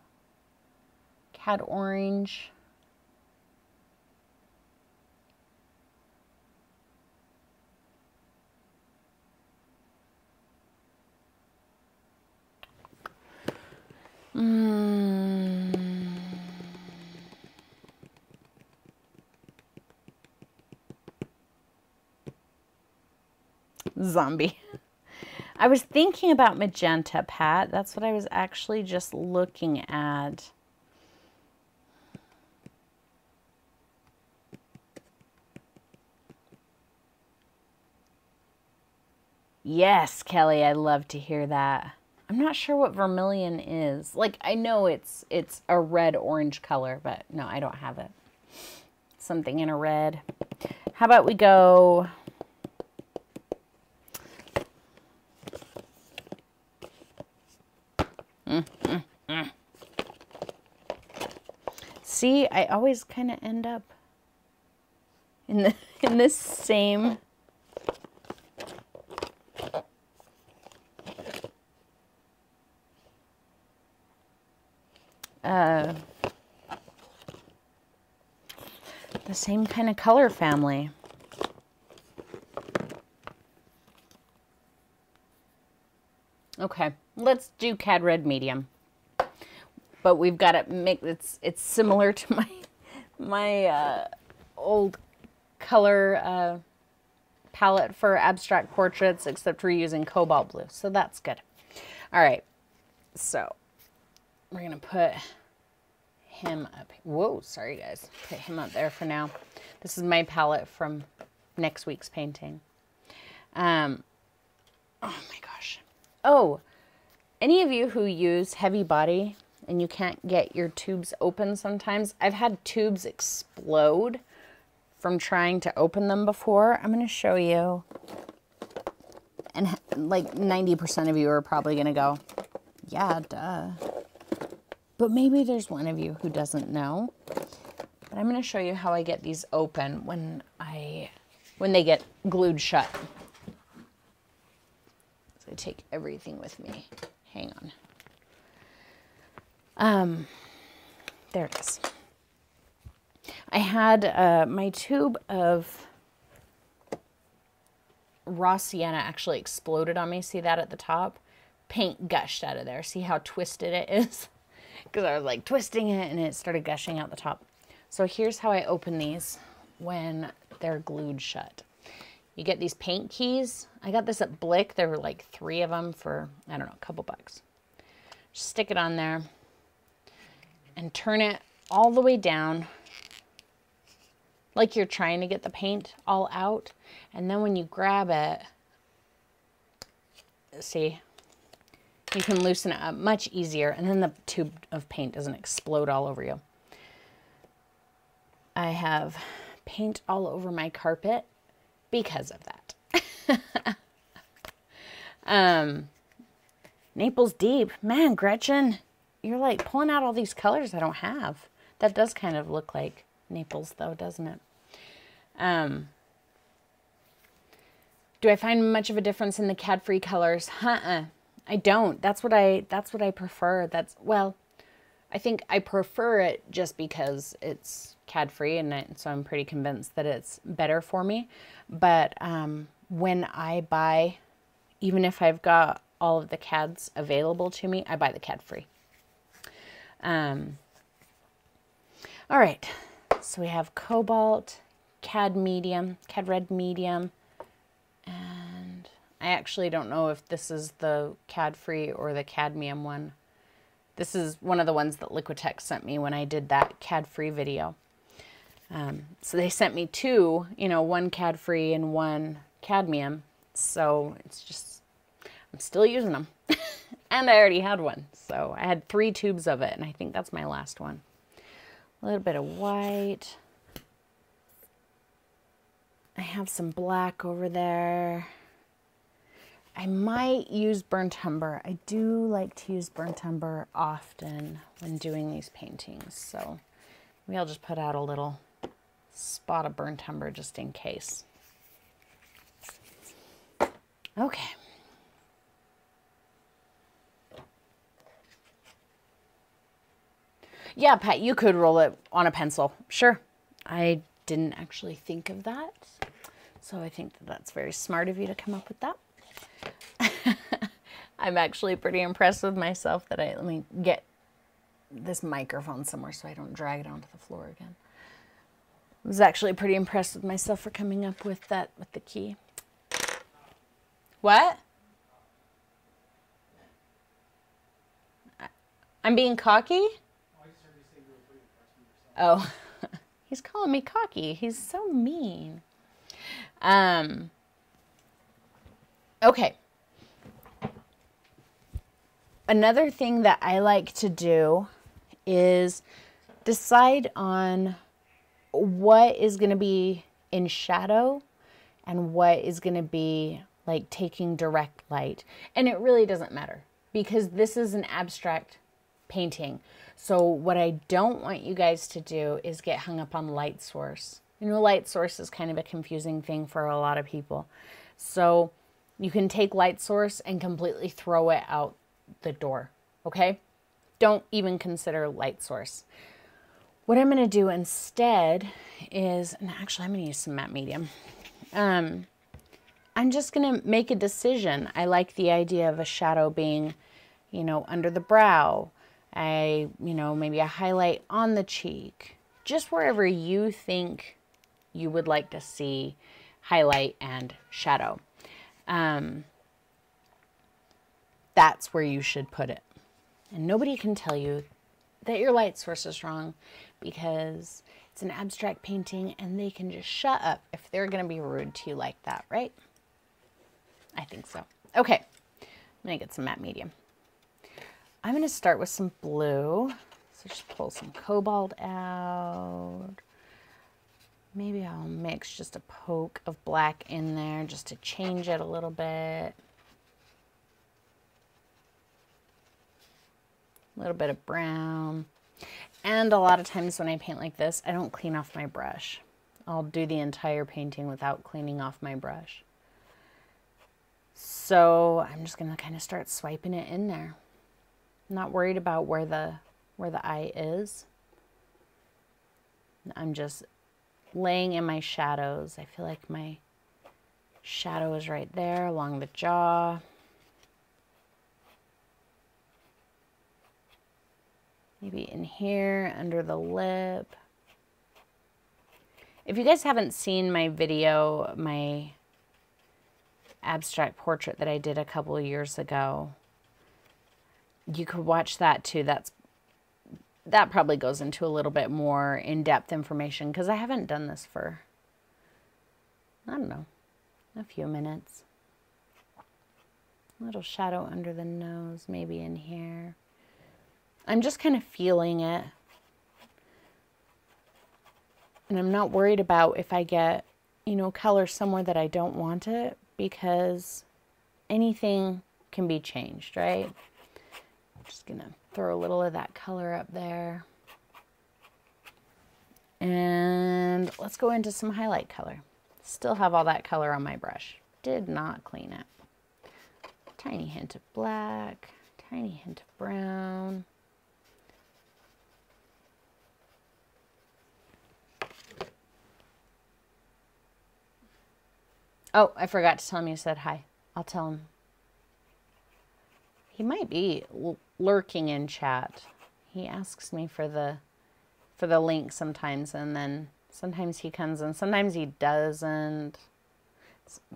Cad orange. Zombie. I was thinking about magenta, Pat. That's what I was actually just looking at. Yes, Kelly, I love to hear that. I'm not sure what vermilion is. Like, I know it's a red-orange color, but no, I don't have it. Something in a red. How about we go... See, I always kind of end up in this same... the same kind of color family. Okay, let's do Cad Red medium. But we've got it make it's similar to my old color palette for abstract portraits, except we're using cobalt blue, so that's good. All right, so we're gonna put him up. Whoa, sorry guys, put him up there for now. This is my palette from next week's painting. Oh my gosh. Oh, any of you who use heavy body and you can't get your tubes open sometimes, I've had tubes explode from trying to open them before. I'm going to show you. And like 90% of you are probably going to go, yeah, duh. But maybe there's one of you who doesn't know. But I'm going to show you how I get these open when they get glued shut. So I take everything with me. Hang on. There it is. I had my tube of raw sienna actually exploded on me. See that at the top? Paint gushed out of there. See how twisted it is? Because I was like twisting it and it started gushing out the top. So here's how I open these when they're glued shut. You get these paint keys. I got this at Blick. There were like 3 of them for, I don't know, a couple bucks. Just stick it on there and turn it all the way down like you're trying to get the paint all out. And then when you grab it, see, you can loosen it up much easier, and then the tube of paint doesn't explode all over you. I have paint all over my carpet because of that. Naples Deep. Man, Gretchen, you're like pulling out all these colors I don't have. That does kind of look like Naples though, doesn't it? Do I find much of a difference in the CAD-free colors? I don't. That's what I prefer. Well, I think I prefer it just because it's CAD-free, and so I'm pretty convinced that it's better for me. But when I buy, even if I've got all of the CADs available to me, I buy the CAD-free. All right, so we have Cobalt, Cad Red Medium, and I actually don't know if this is the Cad Free or the cadmium one. This is one of the ones that Liquitex sent me when I did that Cad Free video. So they sent me two, you know, one Cad Free and one cadmium. So it's just, I'm still using them. And I already had one. So I had 3 tubes of it, and I think that's my last one. A little bit of white. I have some black over there. I might use burnt umber. I do like to use burnt umber often when doing these paintings. So maybe I'll just put out a little spot of burnt umber just in case. Okay. Yeah, Pat, you could roll it on a pencil. Sure. I didn't actually think of that. So I think that that's very smart of you to come up with that. I'm actually pretty impressed with myself that let me get this microphone somewhere so I don't drag it onto the floor again. I was actually pretty impressed with myself for coming up with that with the key. What? I'm being cocky? Oh, he's calling me cocky. He's so mean. Okay. Another thing that I like to do is decide on what is going to be in shadow and what is going to be like taking direct light. And it really doesn't matter because this is an abstract painting. So what I don't want you guys to do is get hung up on light source. You know, light source is kind of a confusing thing for a lot of people. So you can take light source and completely throw it out the door, okay? Don't even consider light source. What I'm going to do instead is, and actually I'm going to use some matte medium. I'm just going to make a decision. I like the idea of a shadow being, you know, under the brow. Maybe a highlight on the cheek, just wherever you think you would like to see highlight and shadow. That's where you should put it. And nobody can tell you that your light source is wrong because it's an abstract painting and they can just shut up if they're going to be rude to you like that, right? I think so. Okay, I'm going to get some matte medium. I'm going to start with some blue. So just pull some cobalt out. Maybe I'll mix just a poke of black in there just to change it a little bit. A little bit of brown. And a lot of times when I paint like this, I don't clean off my brush. I'll do the entire painting without cleaning off my brush. So I'm just going to kind of start swiping it in there. I'm not worried about where the eye is. I'm just laying in my shadows. I feel like my shadow is right there along the jaw. Maybe in here, under the lip. If you guys haven't seen my video, my abstract portrait that I did a couple of years ago, you could watch that too. That probably goes into a little bit more in-depth information because I haven't done this for, I don't know, a few minutes. A little shadow under the nose, maybe in here. I'm just kind of feeling it. And I'm not worried about if I get, you know, color somewhere that I don't want it because anything can be changed, right? Just gonna throw a little of that color up there. And let's go into some highlight color. Still have all that color on my brush. Did not clean it. Tiny hint of black, tiny hint of brown. Oh, I forgot to tell him you said hi. I'll tell him. He might be lurking in chat. He asks me for the link sometimes, and then sometimes he comes and sometimes he doesn't.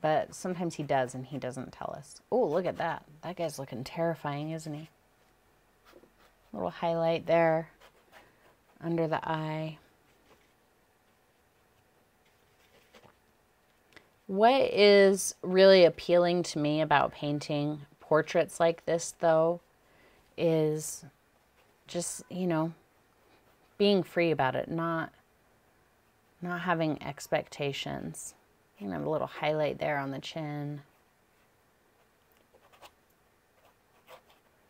But sometimes he does and he doesn't tell us. Oh, look at that. That guy's looking terrifying, isn't he? Little highlight there under the eye. What is really appealing to me about painting portraits like this, though, is just, you know, being free about it, not having expectations. You know, a little highlight there on the chin.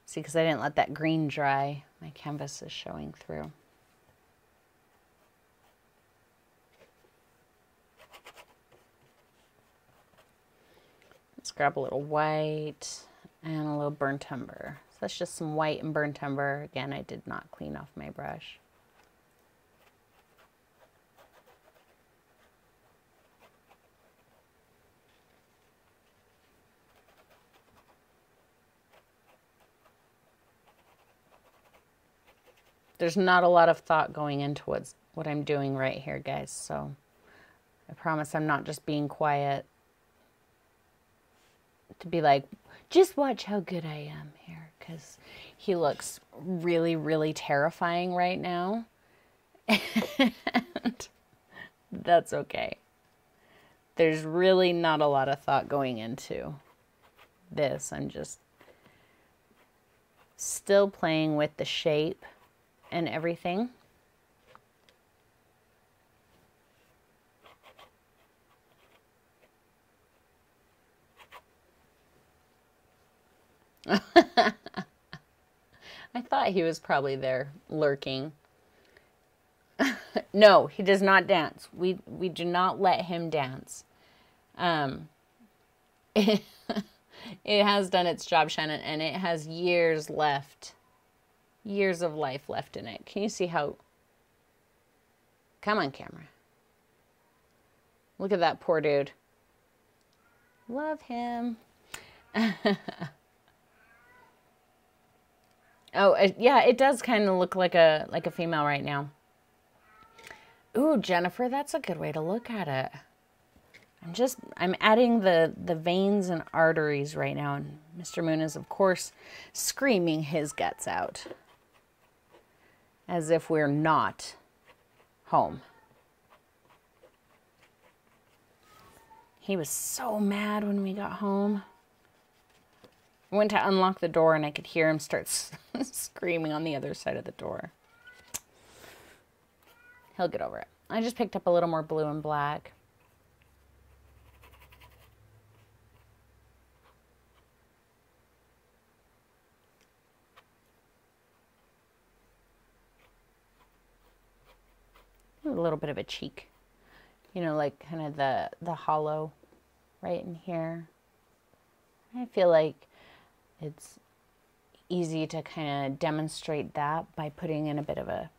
See, because I didn't let that green dry, my canvas is showing through. Let's grab a little white and a little burnt umber. So that's just some white and burnt umber. Again, I did not clean off my brush. There's not a lot of thought going into what I'm doing right here, guys. So I promise I'm not just being quiet to be like, just watch how good I am here, because he looks really, really terrifying right now. And that's okay. There's really not a lot of thought going into this. I'm just still playing with the shape and everything. I thought he was probably there lurking. No, he does not dance. We do not let him dance. It has done its job, Shannon, and it has years left. Years of life left in it. Can you see how... Come on, camera. Look at that poor dude. Love him. Oh, yeah, it does kind of look like a female right now. Ooh, Jennifer, that's a good way to look at it. I'm adding the veins and arteries right now, and Mr. Moon is, of course, screaming his guts out. As if we're not home. He was so mad when we got home. I went to unlock the door and I could hear him start screaming on the other side of the door. He'll get over it. I just picked up a little more blue and black. A little bit of a cheek. You know, like kind of the hollow right in here. I feel like it's easy to kind of demonstrate that by putting in a bit of a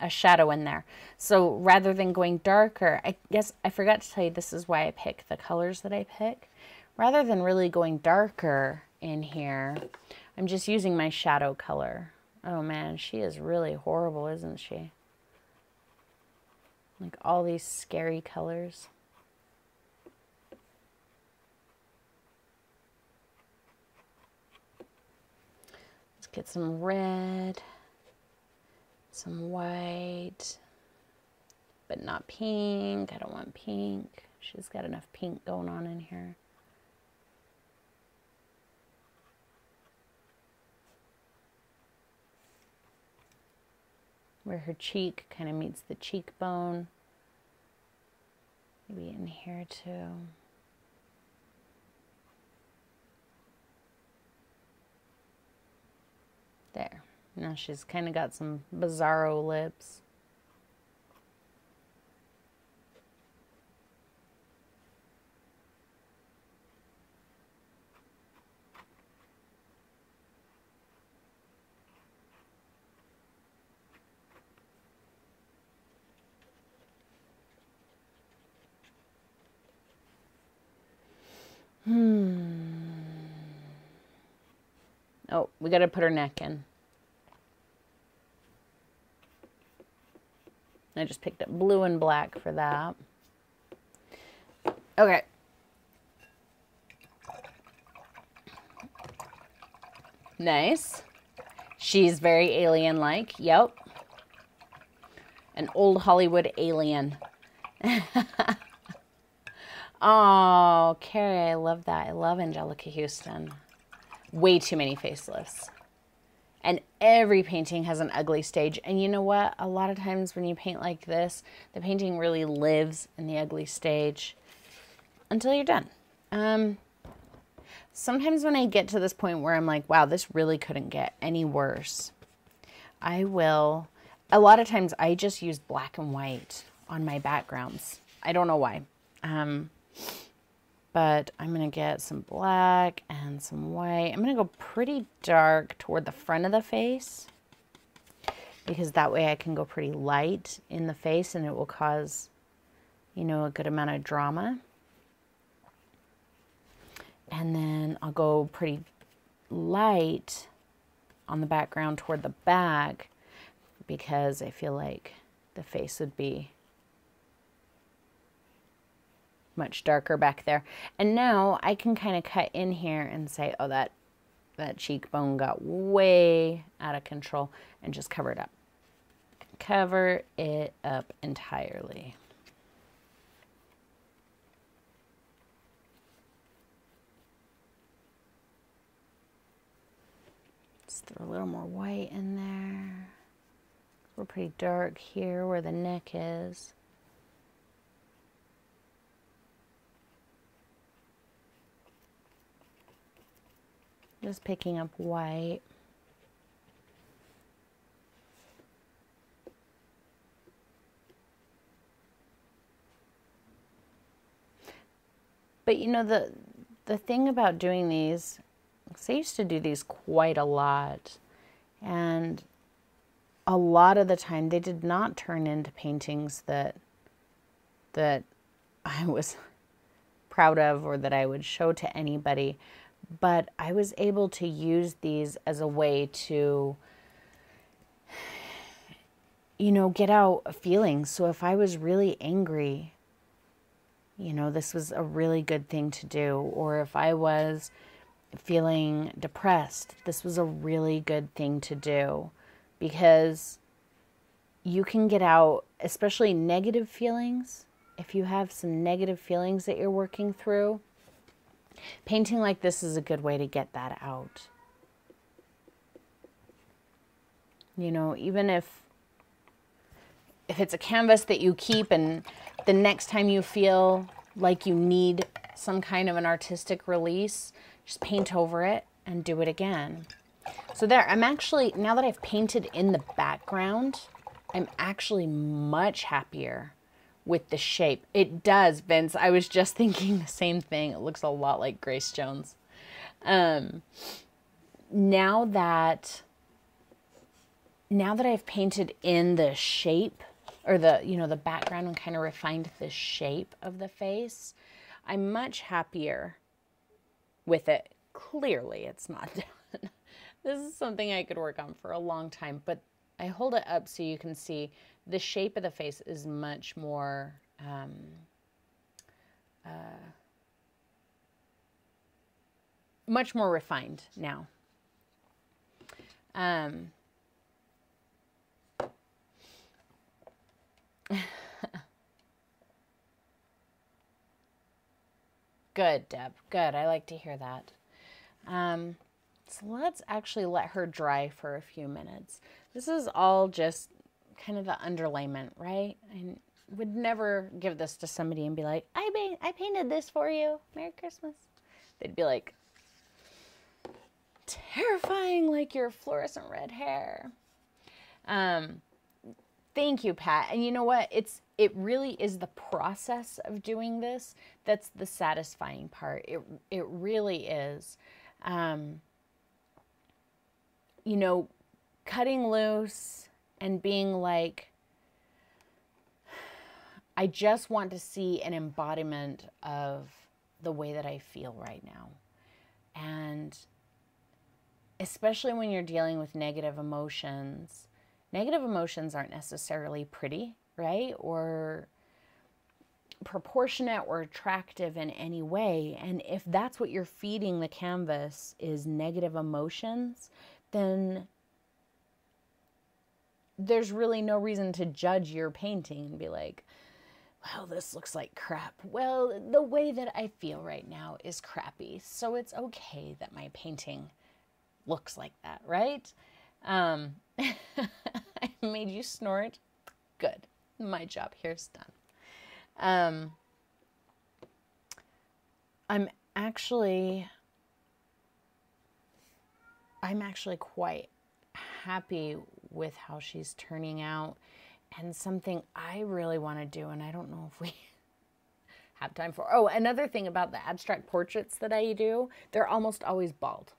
shadow in there. So rather than going darker, I guess I forgot to tell you this is why I pick the colors that I pick. Rather than really going darker in here, I'm just using my shadow color. Oh man, she is really horrible, isn't she? Like all these scary colors. Let's get some red, some white, but not pink. I don't want pink. She's got enough pink going on in here. Where her cheek kind of meets the cheekbone. Maybe in here too. There. Now she's kind of got some bizarro lips. Oh, we got to put her neck in. I just picked up blue and black for that. Okay. Nice. She's very alien-like. Yep. An old Hollywood alien. Oh, Carrie, I love that. I love Angelica Houston. Way too many facelifts. And every painting has an ugly stage. And you know what? A lot of times when you paint like this, the painting really lives in the ugly stage until you're done. Sometimes when I get to this point where I'm like, wow, this really couldn't get any worse, a lot of times I just use black and white on my backgrounds. I don't know why. But I'm going to get some black and some white. I'm going to go pretty dark toward the front of the face, because that way I can go pretty light in the face and it will cause, you know, a good amount of drama. And then I'll go pretty light on the background toward the back, because I feel like the face would be much darker back there. And now I can kind of cut in here and say, oh, that cheekbone got way out of control, and just cover it up. Cover it up entirely. Let's throw a little more white in there. We're pretty dark here where the neck is. Just picking up white. But you know, the thing about doing these, because I used to do these quite a lot, and a lot of the time they did not turn into paintings that I was proud of or that I would show to anybody. But I was able to use these as a way to, you know, get out feelings. So if I was really angry, you know, this was a really good thing to do. Or if I was feeling depressed, this was a really good thing to do, because you can get out, especially negative feelings. If you have some negative feelings that you're working through, painting like this is a good way to get that out. You know, even if it's a canvas that you keep and the next time you feel like you need some kind of an artistic release, just paint over it and do it again. So there, I'm actually, now that I've painted in the background, I'm actually much happier with the shape. It does, Vince. I was just thinking the same thing. It looks a lot like Grace Jones. Now that I've painted in the shape, or the, you know, the background, and kind of refined the shape of the face, I'm much happier with it. Clearly, it's not done. This is something I could work on for a long time, but I hold it up so you can see the shape of the face is much more refined now. Good, Deb. Good. I like to hear that. So let's actually let her dry for a few minutes. This is all just kind of the underlayment, right? I would never give this to somebody and be like, I painted this for you. Merry Christmas. They'd be like, terrifying, like your fluorescent red hair. Thank you, Pat. And you know what? It really is the process of doing this that's the satisfying part. It really is. You know, cutting loose and being like, I just want to see an embodiment of the way that I feel right now. And especially when you're dealing with negative emotions aren't necessarily pretty right? Or proportionate or attractive in any way. And if that's what you're feeding the canvas is negative emotions, then there's really no reason to judge your painting and be like, well, this looks like crap. Well, the way that I feel right now is crappy, so it's okay that my painting looks like that, right? I made you snort. Good. My job here's done. I'm actually quite happy with how she's turning out, and something I really want to do, and I don't know if we have time for. Oh, another thing about the abstract portraits that I do, they're almost always bald.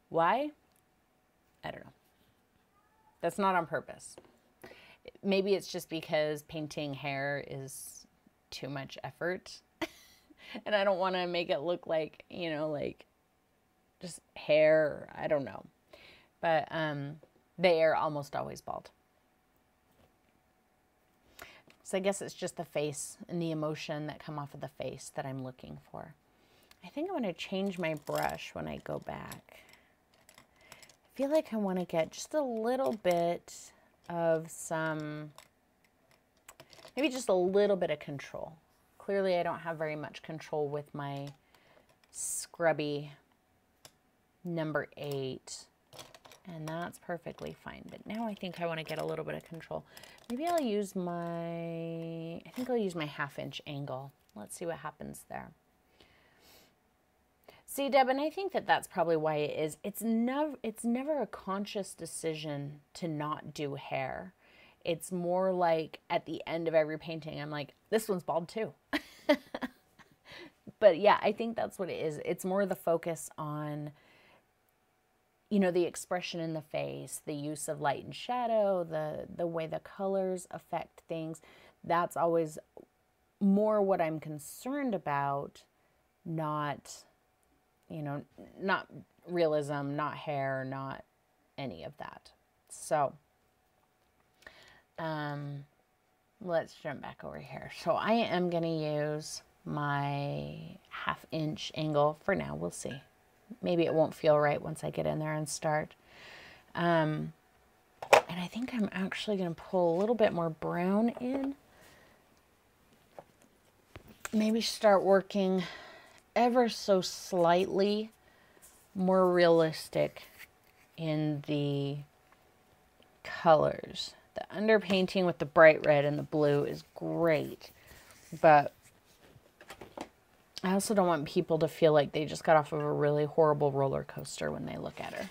Why? I don't know. That's not on purpose. Maybe it's just because painting hair is too much effort. And I don't want to make it look like, you know, like just hair. I don't know. But they are almost always bald. So I guess it's just the face and the emotion that come off of the face that I'm looking for. I think I'm going to change my brush when I go back. I feel like I want to get just a little bit of some, maybe just a little bit of control. Clearly I don't have very much control with my scrubby number 8. And that's perfectly fine. But now I think I want to get a little bit of control. Maybe I'll use my, I think I'll use my 1/2 inch angle. Let's see what happens there. See, Deb, and I think that that's probably why it is. It's never a conscious decision to not do hair. It's more like at the end of every painting, I'm like, this one's bald too. But yeah, I think that's what it is. It's more the focus on, you know, the expression in the face, the use of light and shadow, the way the colors affect things. That's always more what I'm concerned about, not, you know, not realism, not hair, not any of that. So, let's jump back over here. So I am going to use my 1/2 inch angle for now. We'll see. Maybe it won't feel right once I get in there and start. And I think I'm actually going to pull a little bit more brown in. Maybe start working ever so slightly more realistic in the colors. The underpainting with the bright red and the blue is great, but I also don't want people to feel like they just got off of a really horrible roller coaster when they look at her.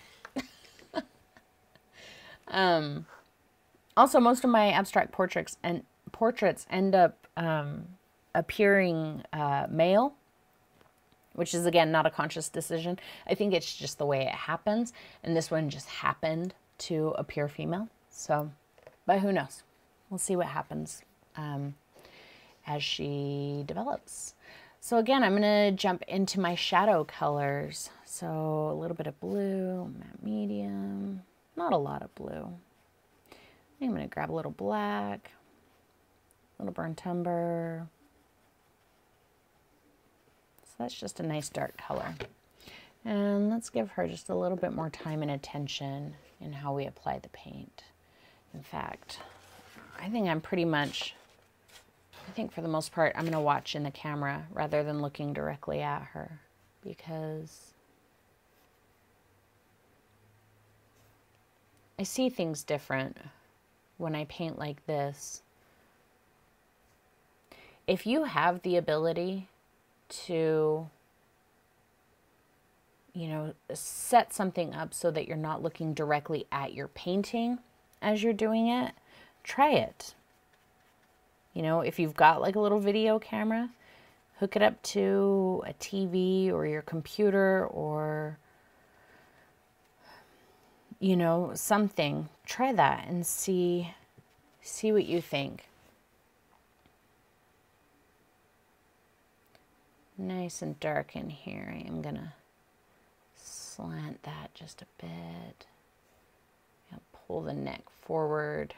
Also, most of my abstract portraits end up appearing male, which is, again, not a conscious decision. I think it's just the way it happens, and this one just happened to appear female. So, but who knows? We'll see what happens as she develops. So again, I'm going to jump into my shadow colors. So a little bit of blue, matte medium, not a lot of blue. I think I'm going to grab a little black, a little burnt umber. So that's just a nice dark color. And let's give her just a little bit more time and attention in how we apply the paint. In fact, I think I'm pretty much, I think for the most part, I'm going to watch in the camera rather than looking directly at her, because I see things different when I paint like this. If you have the ability to, you know, set something up so that you're not looking directly at your painting as you're doing it, try it. You know, if you've got like a little video camera, hook it up to a TV or your computer or, you know, something. Try that and see what you think. Nice and dark in here. I am gonna slant that just a bit. I'll pull the neck forward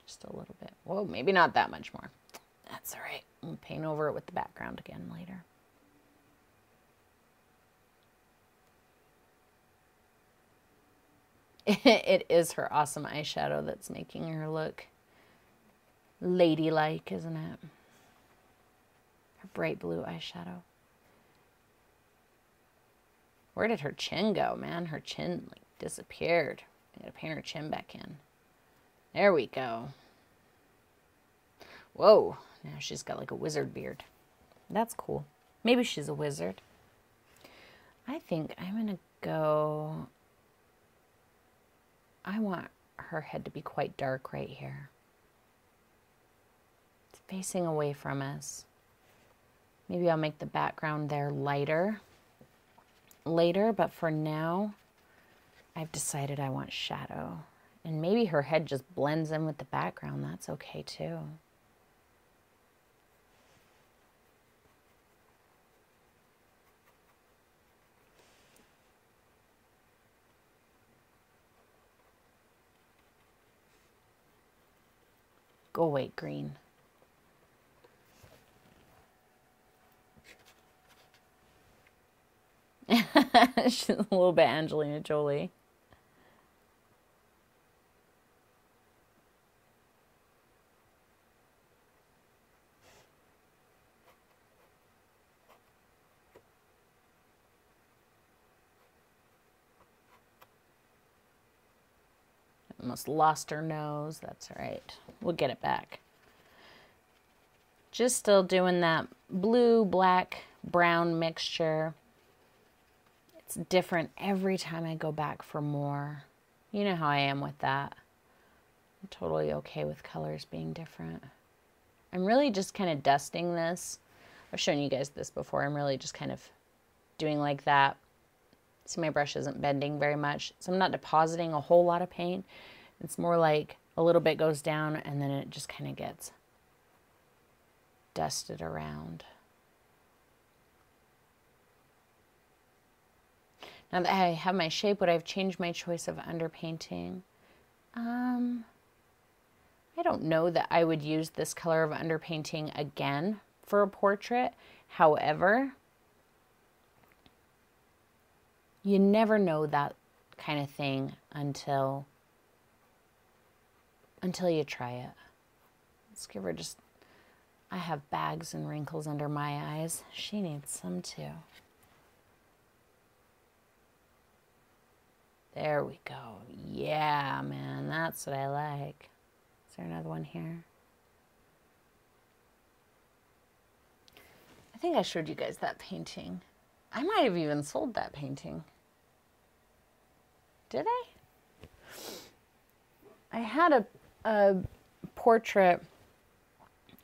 Just a little bit. Whoa, maybe not that much more. That's all right. We'll paint over it with the background again later. It is her awesome eyeshadow that's making her look ladylike, isn't it? Her bright blue eyeshadow. Where did her chin go, man? Her chin like disappeared. I gotta paint her chin back in. There we go. Whoa, now she's got like a wizard beard. That's cool. Maybe she's a wizard. I think I'm gonna go, I want her head to be quite dark right here. It's facing away from us. Maybe I'll make the background there lighter later, but for now, I've decided I want shadow. And maybe her head just blends in with the background. That's okay too. Go away, green. She's a little bit Angelina Jolie. Almost lost her nose. That's all right. We'll get it back. Just still doing that blue, black, brown mixture. It's different every time I go back for more. You know how I am with that. I'm totally okay with colors being different. I'm really just kind of dusting this. I've shown you guys this before. I'm really just kind of doing like that. See, my brush isn't bending very much, so I'm not depositing a whole lot of paint. It's more like a little bit goes down and then it just kind of gets dusted around. Now that I have my shape, would I have changed my choice of underpainting? I don't know that I would use this color of underpainting again for a portrait. However, you never know that kind of thing until you try it. Let's give her just, I have bags and wrinkles under my eyes. She needs some too. There we go. Yeah, man, that's what I like. Is there another one here? I think I showed you guys that painting. I might have even sold that painting. Did I? I had a portrait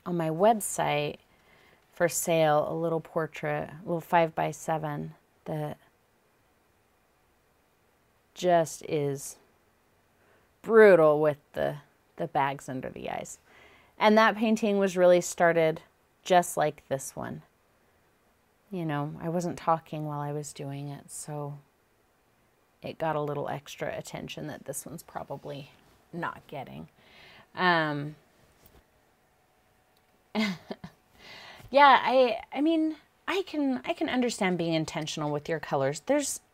on my website for sale, a little portrait, a little 5x7 that just is brutal with the bags under the eyes. And that painting was really started just like this one. You know, I wasn't talking while I was doing it, so it got a little extra attention that this one's probably not getting. Yeah, I mean, I can understand being intentional with your colors.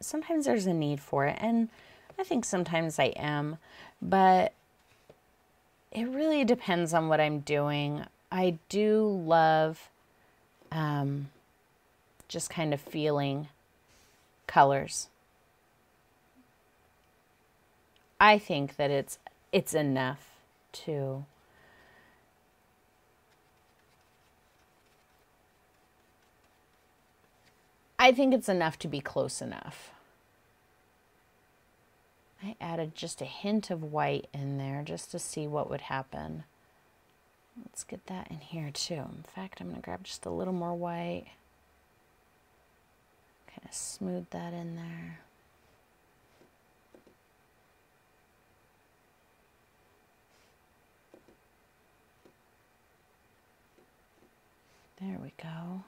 Sometimes there's a need for it, and I think sometimes I am, but it really depends on what I'm doing. I do love just kind of feeling colors. I think that it's enough to be close enough. I added just a hint of white in there just to see what would happen. Let's get that in here too. In fact, I'm going to grab just a little more white. Kind of smooth that in there. There we go.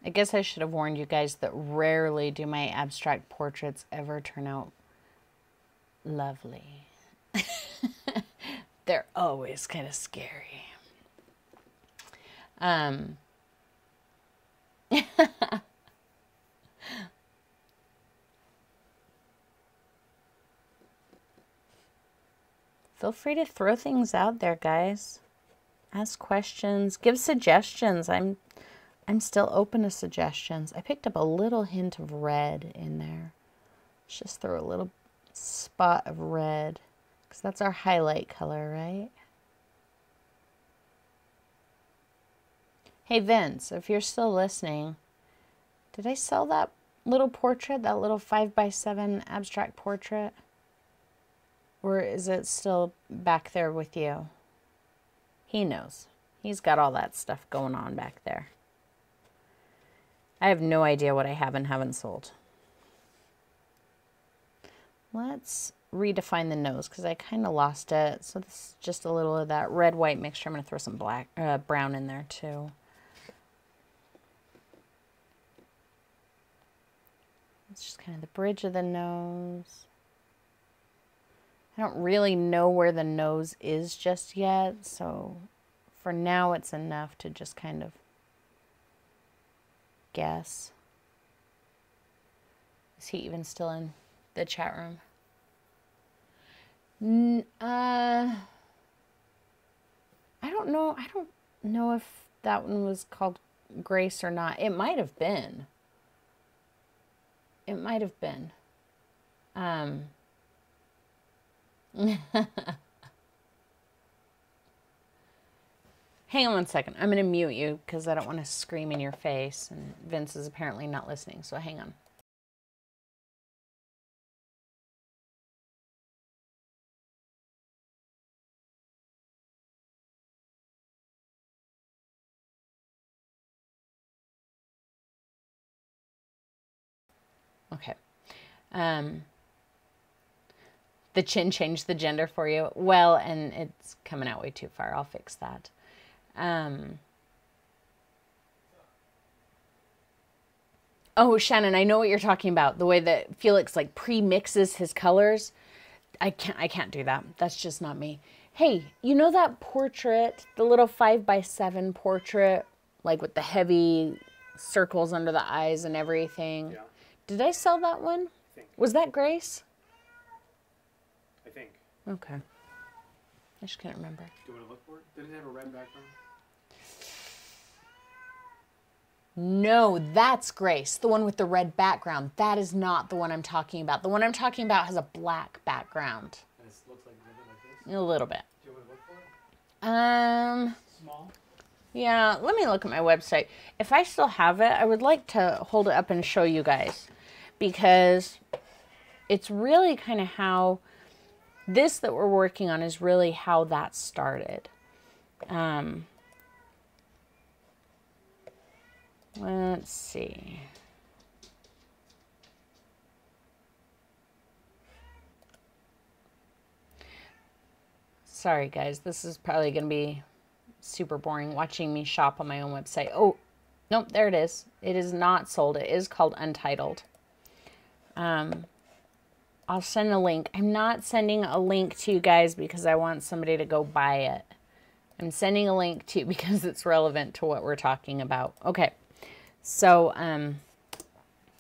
I guess I should have warned you guys that rarely do my abstract portraits ever turn out lovely. They're always kind of scary. Feel free to throw things out there, guys. Ask questions, give suggestions. I'm still open to suggestions. I picked up a little hint of red in there. Let's just throw a little spot of red, because that's our highlight color, right? Hey Vince, if you're still listening, did I sell that little portrait, that little 5x7 abstract portrait? Or is it still back there with you? He knows. He's got all that stuff going on back there. I have no idea what I have and haven't sold. Let's redefine the nose because I kind of lost it. So this is just a little of that red-white mixture. I'm going to throw some brown in there too. It's just kind of the bridge of the nose. I don't really know where the nose is just yet, so for now it's enough to just kind of guess. Is he even still in the chat room? I don't know. I don't know if that one was called Grace or not. It might have been. It might have been. Hang on one second. I'm going to mute you because I don't want to scream in your face. And Vince is apparently not listening, so hang on. Okay. The chin changed the gender for you. Well, and it's coming out way too far. I'll fix that. Oh, Shannon, I know what you're talking about. The way that Felix like pre-mixes his colors. I can't do that. That's just not me. Hey, you know that portrait, the little 5x7 portrait, like with the heavy circles under the eyes and everything? Yeah. Did I sell that one? I think. Was that Grace? I think. Okay. I just can't remember. Do you want to look for it? Did it have a red background? No, that's Grace, the one with the red background. That is not the one I'm talking about. The one I'm talking about has a black background. And it looks like a little bit like this? A little bit. Do you want to look for it? Small? Yeah, let me look at my website. If I still have it, I would like to hold it up and show you guys, because it's really kind of how this that we're working on is really how that started. Let's see. Sorry guys, this is probably going to be super boring watching me shop on my own website. Oh, nope, there it is. It is not sold. It is called Untitled. I'll send a link. I'm not sending a link to you guys because I want somebody to go buy it. I'm sending a link to you because it's relevant to what we're talking about. Okay, so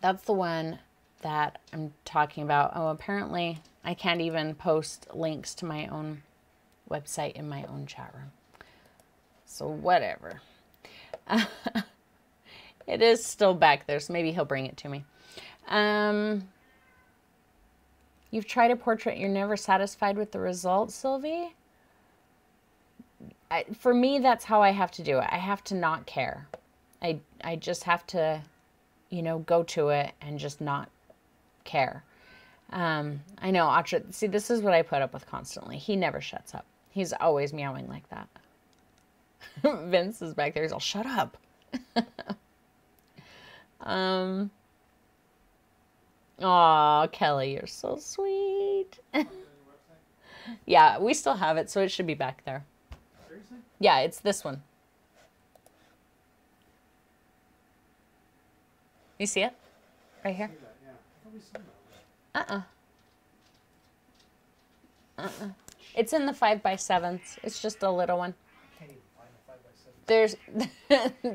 that's the one that I'm talking about. Oh, apparently I can't even post links to my own website in my own chat room. So whatever. It is still back there, so maybe he'll bring it to me. You've tried a portrait, you're never satisfied with the result, Sylvie? For me, that's how I have to do it. I have to not care. I just have to, you know, go to it and just not care. I know, Atra, see, this is what I put up with constantly. He never shuts up. He's always meowing like that. Vince is back there. He's all, shut up. Aw, Kelly, you're so sweet. Yeah, we still have it, so it should be back there. Seriously? Yeah, it's this one. You see it? Right here? See that, yeah. I thought we saw that one. It's in the 5x7s. It's just a little one. I can't even find the 5x7. There's,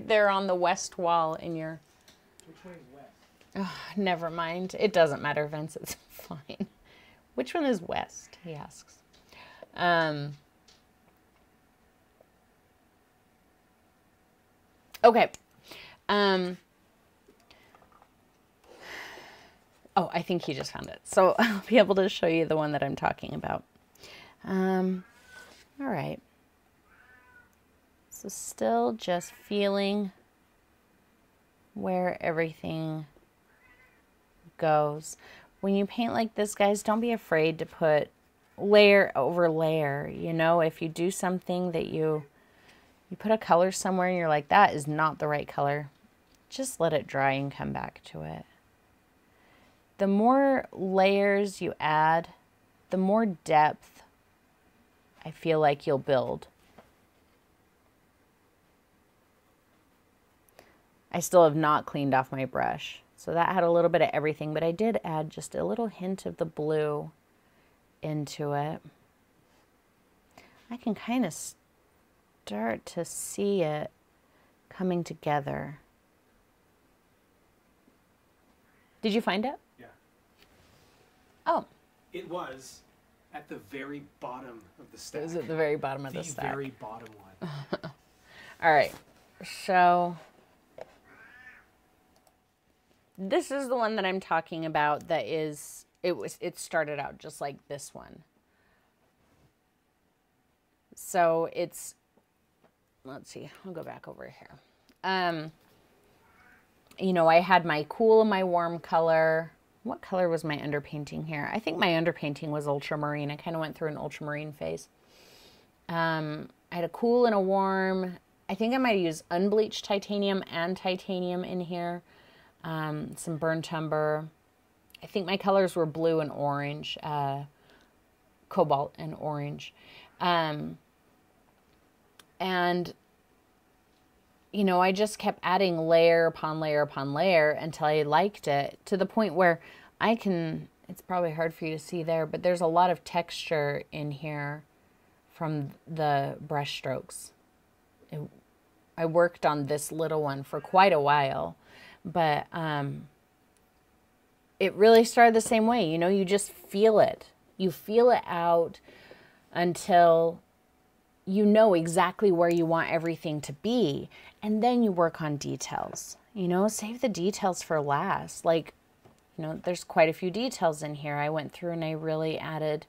they're on the west wall in your... Which way is west? Oh, never mind. It doesn't matter, Vince. It's fine. Which one is west? He asks. Okay. Oh, I think he just found it. So I'll be able to show you the one that I'm talking about. All right. So still just feeling where everything goes. When you paint like this, guys, don't be afraid to put layer over layer. You know, if you do something that you put a color somewhere and you're like, that is not the right color, just let it dry and come back to it. The more layers you add, the more depth I feel like you'll build. I still have not cleaned off my brush, so that had a little bit of everything, but I did add just a little hint of the blue into it. I can kind of start to see it coming together. Did you find it? Yeah. Oh. It was at the very bottom of the stack. It was at the very bottom of the The stack. very bottom one. All right, so this is the one that I'm talking about that is, it started out just like this one. So it's, let's see, I'll go back over here. You know, I had my cool and my warm color. What color was my underpainting here? I think my underpainting was ultramarine. I kind of went through an ultramarine phase. I had a cool and a warm. I think I might use unbleached titanium and titanium in here. Some burnt umber. I think my colors were blue and orange, cobalt and orange. And, you know, I just kept adding layer upon layer upon layer until I liked it, to the point where I can, it's probably hard for you to see there, but there's a lot of texture in here from the brush strokes. I worked on this little one for quite a while, but it really started the same way. You know, you just feel it. You feel it out until you know exactly where you want everything to be. And then you work on details. You know, save the details for last. Like, you know, there's quite a few details in here. I went through and I really added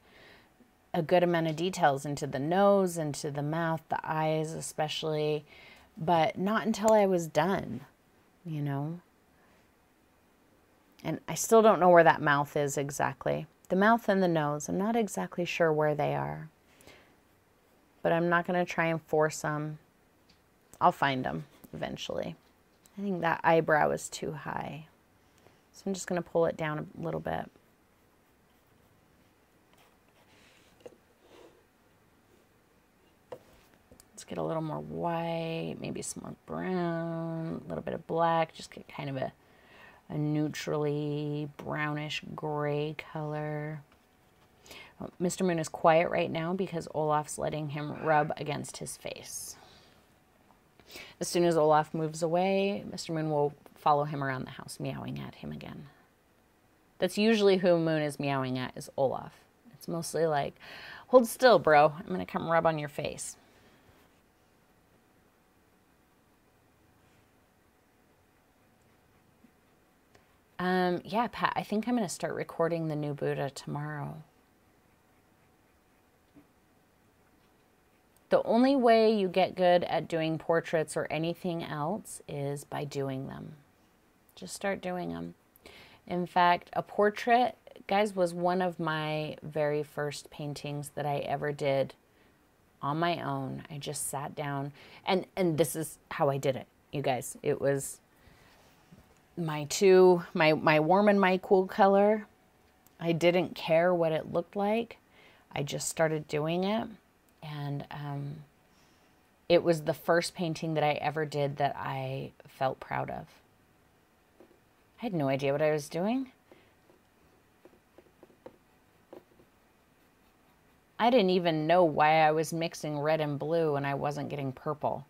a good amount of details into the nose, into the mouth, the eyes especially, but not until I was done, you know. And I still don't know where that mouth is exactly. The mouth and the nose, I'm not exactly sure where they are. But I'm not going to try and force them. I'll find them eventually. I think that eyebrow is too high. So I'm just going to pull it down a little bit. Let's get a little more white, maybe some more brown, a little bit of black. Just get kind of a neutrally brownish gray color. Mr. Moon is quiet right now because Olaf's letting him rub against his face. As soon as Olaf moves away, Mr. Moon will follow him around the house, meowing at him again. That's usually who Moon is meowing at, is Olaf. It's mostly like, hold still, bro. I'm going to come rub on your face. Yeah, Pat, I think I'm going to start recording the new Buddha tomorrow. The only way you get good at doing portraits or anything else is by doing them. Just start doing them. In fact, a portrait, guys, was one of my very first paintings that I ever did on my own. I just sat down, and this is how I did it, you guys. It was my warm and my cool color. I didn't care what it looked like. I just started doing it. And it was the first painting that I ever did that I felt proud of. I had no idea what I was doing. I didn't even know why I was mixing red and blue and I wasn't getting purple.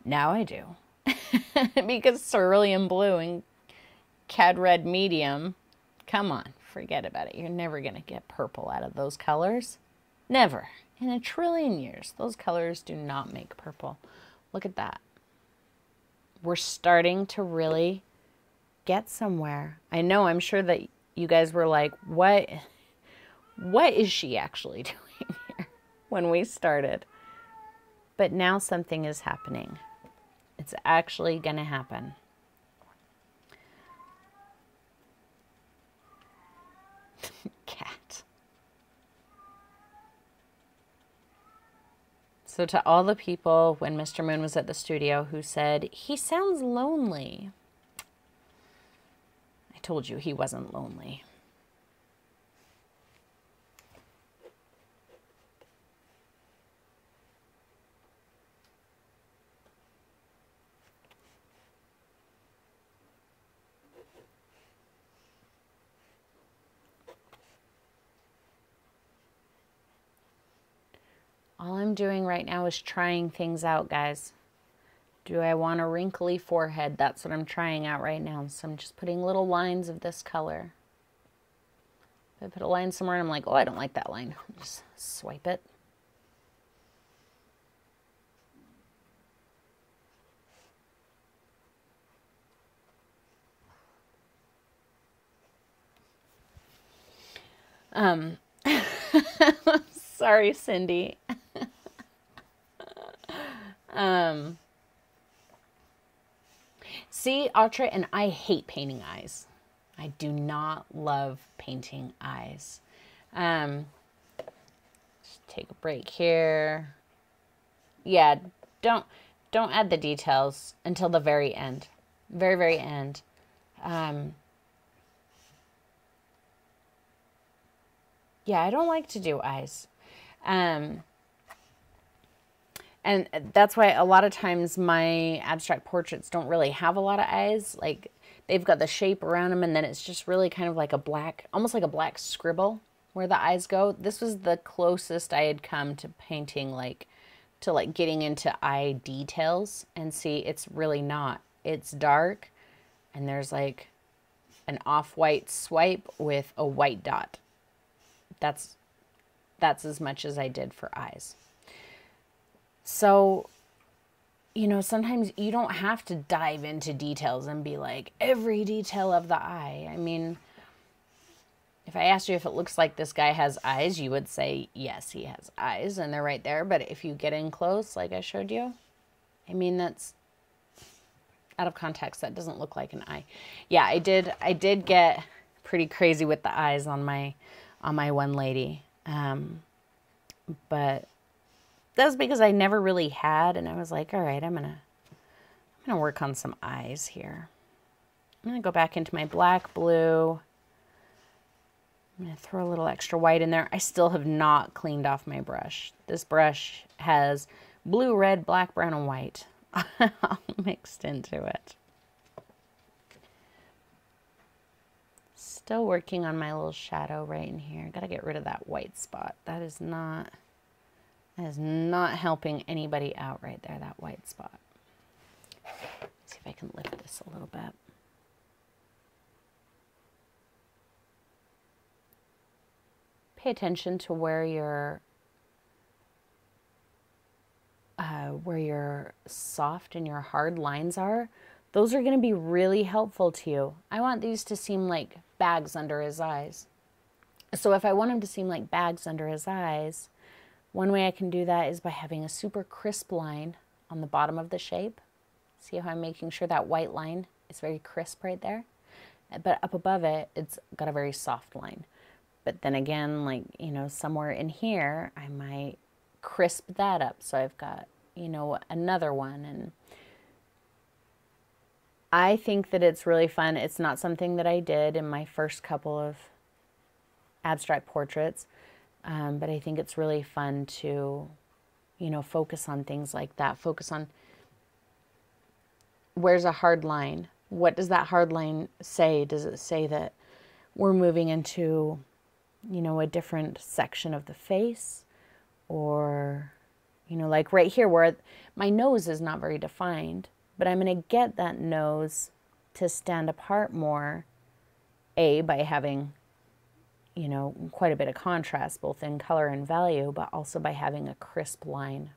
Now I do. Because cerulean blue and cad red medium, come on, forget about it. You're never going to get purple out of those colors. Never. In a trillion years, those colors do not make purple. Look at that. We're starting to really get somewhere. I know, I'm sure that you guys were like, what is she actually doing here when we started? But now something is happening. It's actually going to happen. Cat. So to all the people when Mr. Moon was at the studio who said, he sounds lonely. I told you he wasn't lonely. All I'm doing right now is trying things out, guys. Do I want a wrinkly forehead? That's what I'm trying out right now. So I'm just putting little lines of this color. If I put a line somewhere and I'm like, oh, I don't like that line, just swipe it. Sorry, Cindy. See, Audrey, and I hate painting eyes. I do not love painting eyes. Just take a break here. Yeah, don't add the details until the very end. Very, very end. Yeah, I don't like to do eyes. And that's why a lot of times my abstract portraits don't really have a lot of eyes. Like, they've got the shape around them, and then it's just really kind of like a black, almost like a black scribble where the eyes go. This was the closest I had come to painting, like, to like getting into eye details. And see, it's really not. It's dark, and there's like an off-white swipe with a white dot. That's as much as I did for eyes. So, you know, sometimes you don't have to dive into details and be like, every detail of the eye. I mean, if I asked you if it looks like this guy has eyes, you would say, yes, he has eyes, and they're right there. But if you get in close, like I showed you, I mean, that's out of context. That doesn't look like an eye. Yeah, I did get pretty crazy with the eyes on my one lady. But that's because I never really had, and I was like, all right, I'm gonna work on some eyes here. I'm gonna go back into my black, blue. I'm gonna throw a little extra white in there. I still have not cleaned off my brush. This brush has blue, red, black, brown, and white all mixed into it. Still working on my little shadow right in here. Gotta get rid of that white spot. That is not helping anybody out right there, that white spot. Let's see if I can lift this a little bit. Pay attention to where your soft and your hard lines are. Those are going to be really helpful to you. I want these to seem like bags under his eyes. So if I want him to seem like bags under his eyes, one way I can do that is by having a super crisp line on the bottom of the shape. See how I'm making sure that white line is very crisp right there? But up above it, it's got a very soft line. But then again, like, you know, somewhere in here, I might crisp that up. So I've got, you know, another one. And I think that it's really fun. It's not something that I did in my first couple of abstract portraits. But I think it's really fun to, you know, focus on things like that. Focus on where's a hard line? What does that hard line say? Does it say that we're moving into, you know, a different section of the face? Or, you know, like right here where my nose is not very defined, but I'm going to get that nose to stand apart more, by having, you know, quite a bit of contrast, both in color and value, but also by having a crisp line.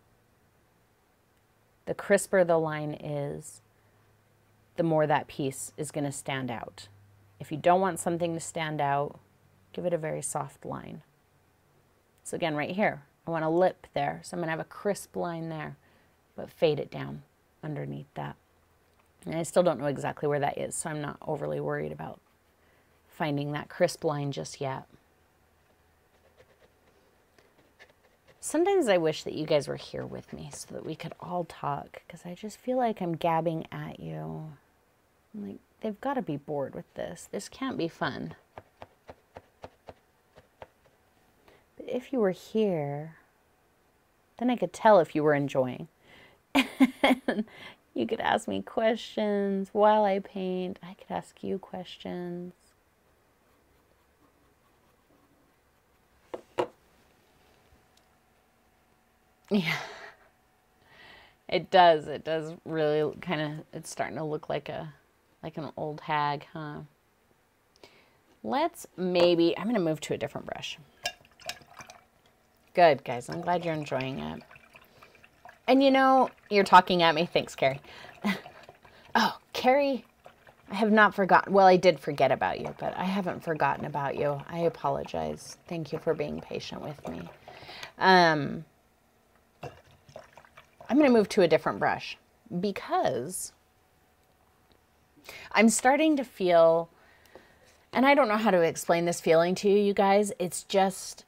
The crisper the line is, the more that piece is going to stand out. If you don't want something to stand out, give it a very soft line. So again, right here, I want a lip there. So I'm going to have a crisp line there, but fade it down underneath that. And I still don't know exactly where that is, so I'm not overly worried about finding that crisp line just yet. Sometimes I wish that you guys were here with me so that we could all talk, because I just feel like I'm gabbing at you. I'm like, they've got to be bored with this. This can't be fun. But if you were here, then I could tell if you were enjoying. You could ask me questions while I paint. I could ask you questions. Yeah. It does really kind of, it's starting to look like an old hag, huh? Let's maybe, I'm going to move to a different brush. Good, guys. I'm glad you're enjoying it. And you know, you're talking at me. Thanks, Carrie. Oh, Carrie, I have not forgotten. Well, I did forget about you, but I haven't forgotten about you. I apologize. Thank you for being patient with me. I'm going to move to a different brush because I'm starting to feel, and I don't know how to explain this feeling to you, you guys. It's just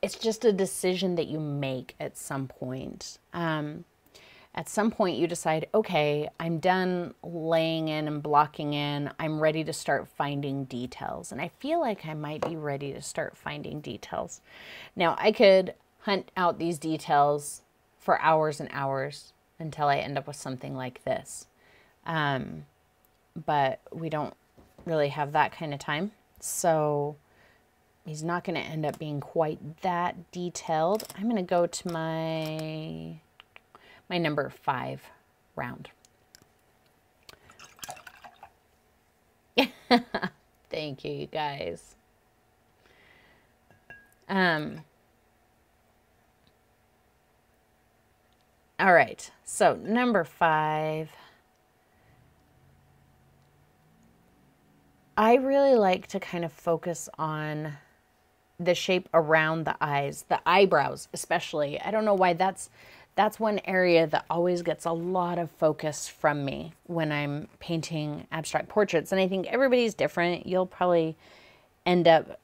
a decision that you make at some point. At some point you decide, okay, I'm done laying in and blocking in. I'm ready to start finding details. And I feel like I might be ready to start finding details. Now, I could hunt out these details for hours and hours until I end up with something like this. But we don't really have that kind of time. So he's not going to end up being quite that detailed. I'm going to go to my number 5 round. Thank you, you guys. All right, so number 5. I really like to kind of focus on the shape around the eyes, the eyebrows especially. I don't know why that's one area that always gets a lot of focus from me when I'm painting abstract portraits. And I think everybody's different. You'll probably end up,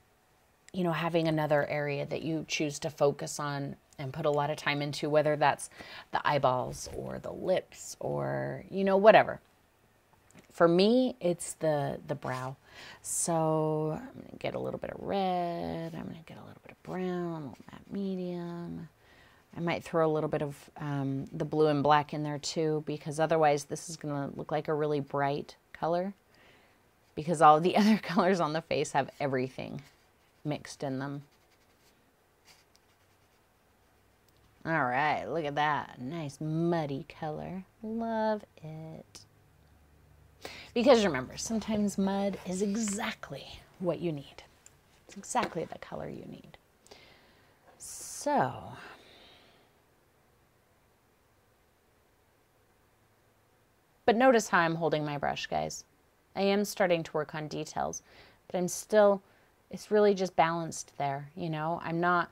you know, having another area that you choose to focus on and put a lot of time into, whether that's the eyeballs or the lips or, you know, whatever. For me, it's the brow. So I'm going to get a little bit of red. I'm going to get a little bit of brown, a little matte medium. I might throw a little bit of the blue and black in there too, because otherwise this is going to look like a really bright color, because all the other colors on the face have everything mixed in them. All right, look at that. Nice muddy color. Love it. Because remember, sometimes mud is exactly what you need. It's exactly the color you need. So, but notice how I'm holding my brush, guys. I am starting to work on details, but I'm still, it's really just balanced there, you know? I'm not,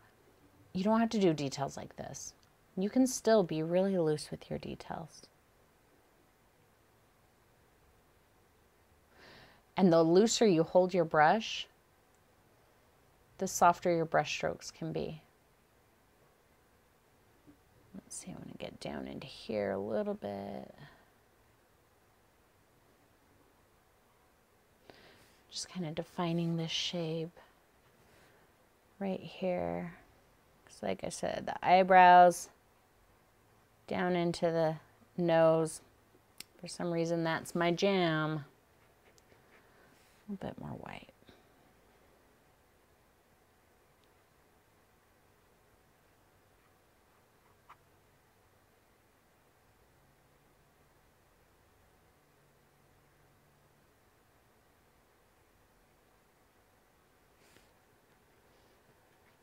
you don't have to do details like this. You can still be really loose with your details. And the looser you hold your brush, the softer your brush strokes can be. Let's see, I want to get down into here a little bit. Just kind of defining this shape right here. Because like I said, the eyebrows down into the nose, For some reason, that's my jam. A little bit more white.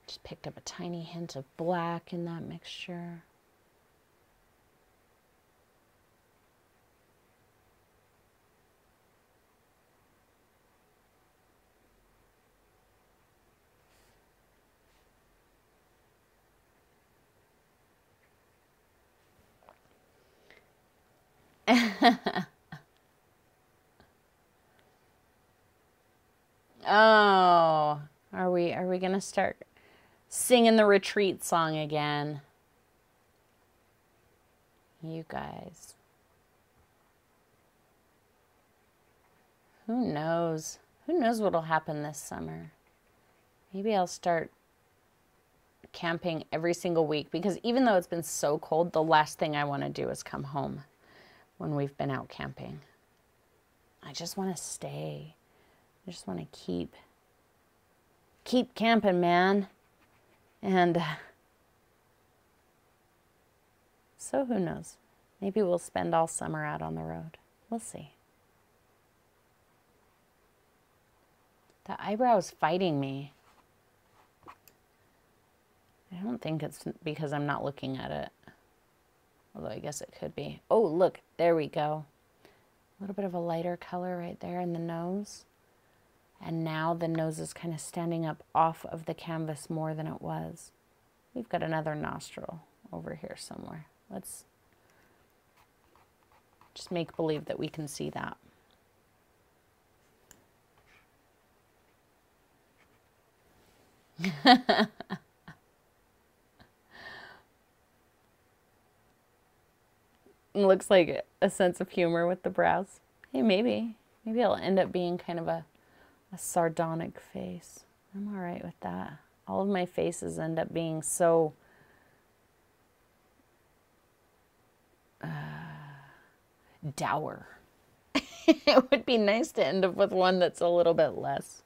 Just picked up a tiny hint of black in that mixture. Oh, are we gonna start singing the retreat song again? You guys. Who knows? Who knows what'll happen this summer? Maybe I'll start camping every single week, because even though it's been so cold, the last thing I want to do is come home when we've been out camping. I just want to stay. I just want to keep camping, man. And so who knows? Maybe we'll spend all summer out on the road. We'll see. The eyebrow is fighting me. I don't think it's because I'm not looking at it. Although I guess it could be. Oh, look, there we go. A little bit of a lighter color right there in the nose. And now the nose is kind of standing up off of the canvas more than it was. We've got another nostril over here somewhere. Let's just make believe that we can see that. It looks like a sense of humor with the brows. Hey, maybe it'll end up being kind of a sardonic face. I'm all right with that. All of my faces end up being so dour. It would be nice to end up with one that's a little less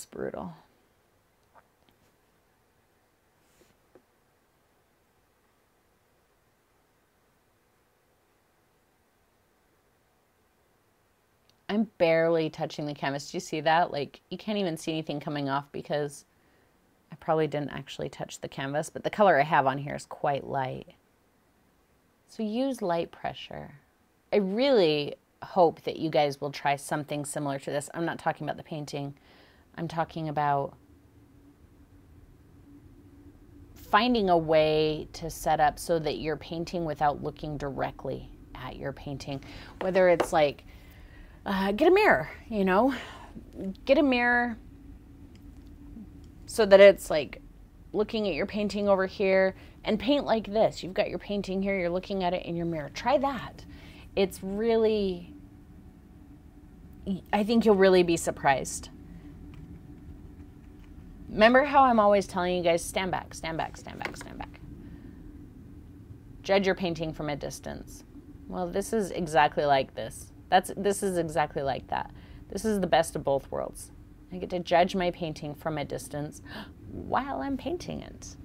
brutal. I'm barely touching the canvas. Do you see that? Like, you can't even see anything coming off because I probably didn't actually touch the canvas, but the color I have on here is quite light. So use light pressure. I really hope that you guys will try something similar to this. I'm not talking about the painting. I'm talking about finding a way to set up so that you're painting without looking directly at your painting. Whether it's like, get a mirror, you know, get a mirror so that it's like looking at your painting over here, and paint like this. You've got your painting here, you're looking at it in your mirror. Try that. It's really, I think you'll really be surprised. Remember how I'm always telling you guys, stand back, stand back, stand back, stand back. Judge your painting from a distance. Well, this is exactly like this. This is exactly like that. This is the best of both worlds. I get to judge my painting from a distance while I'm painting it.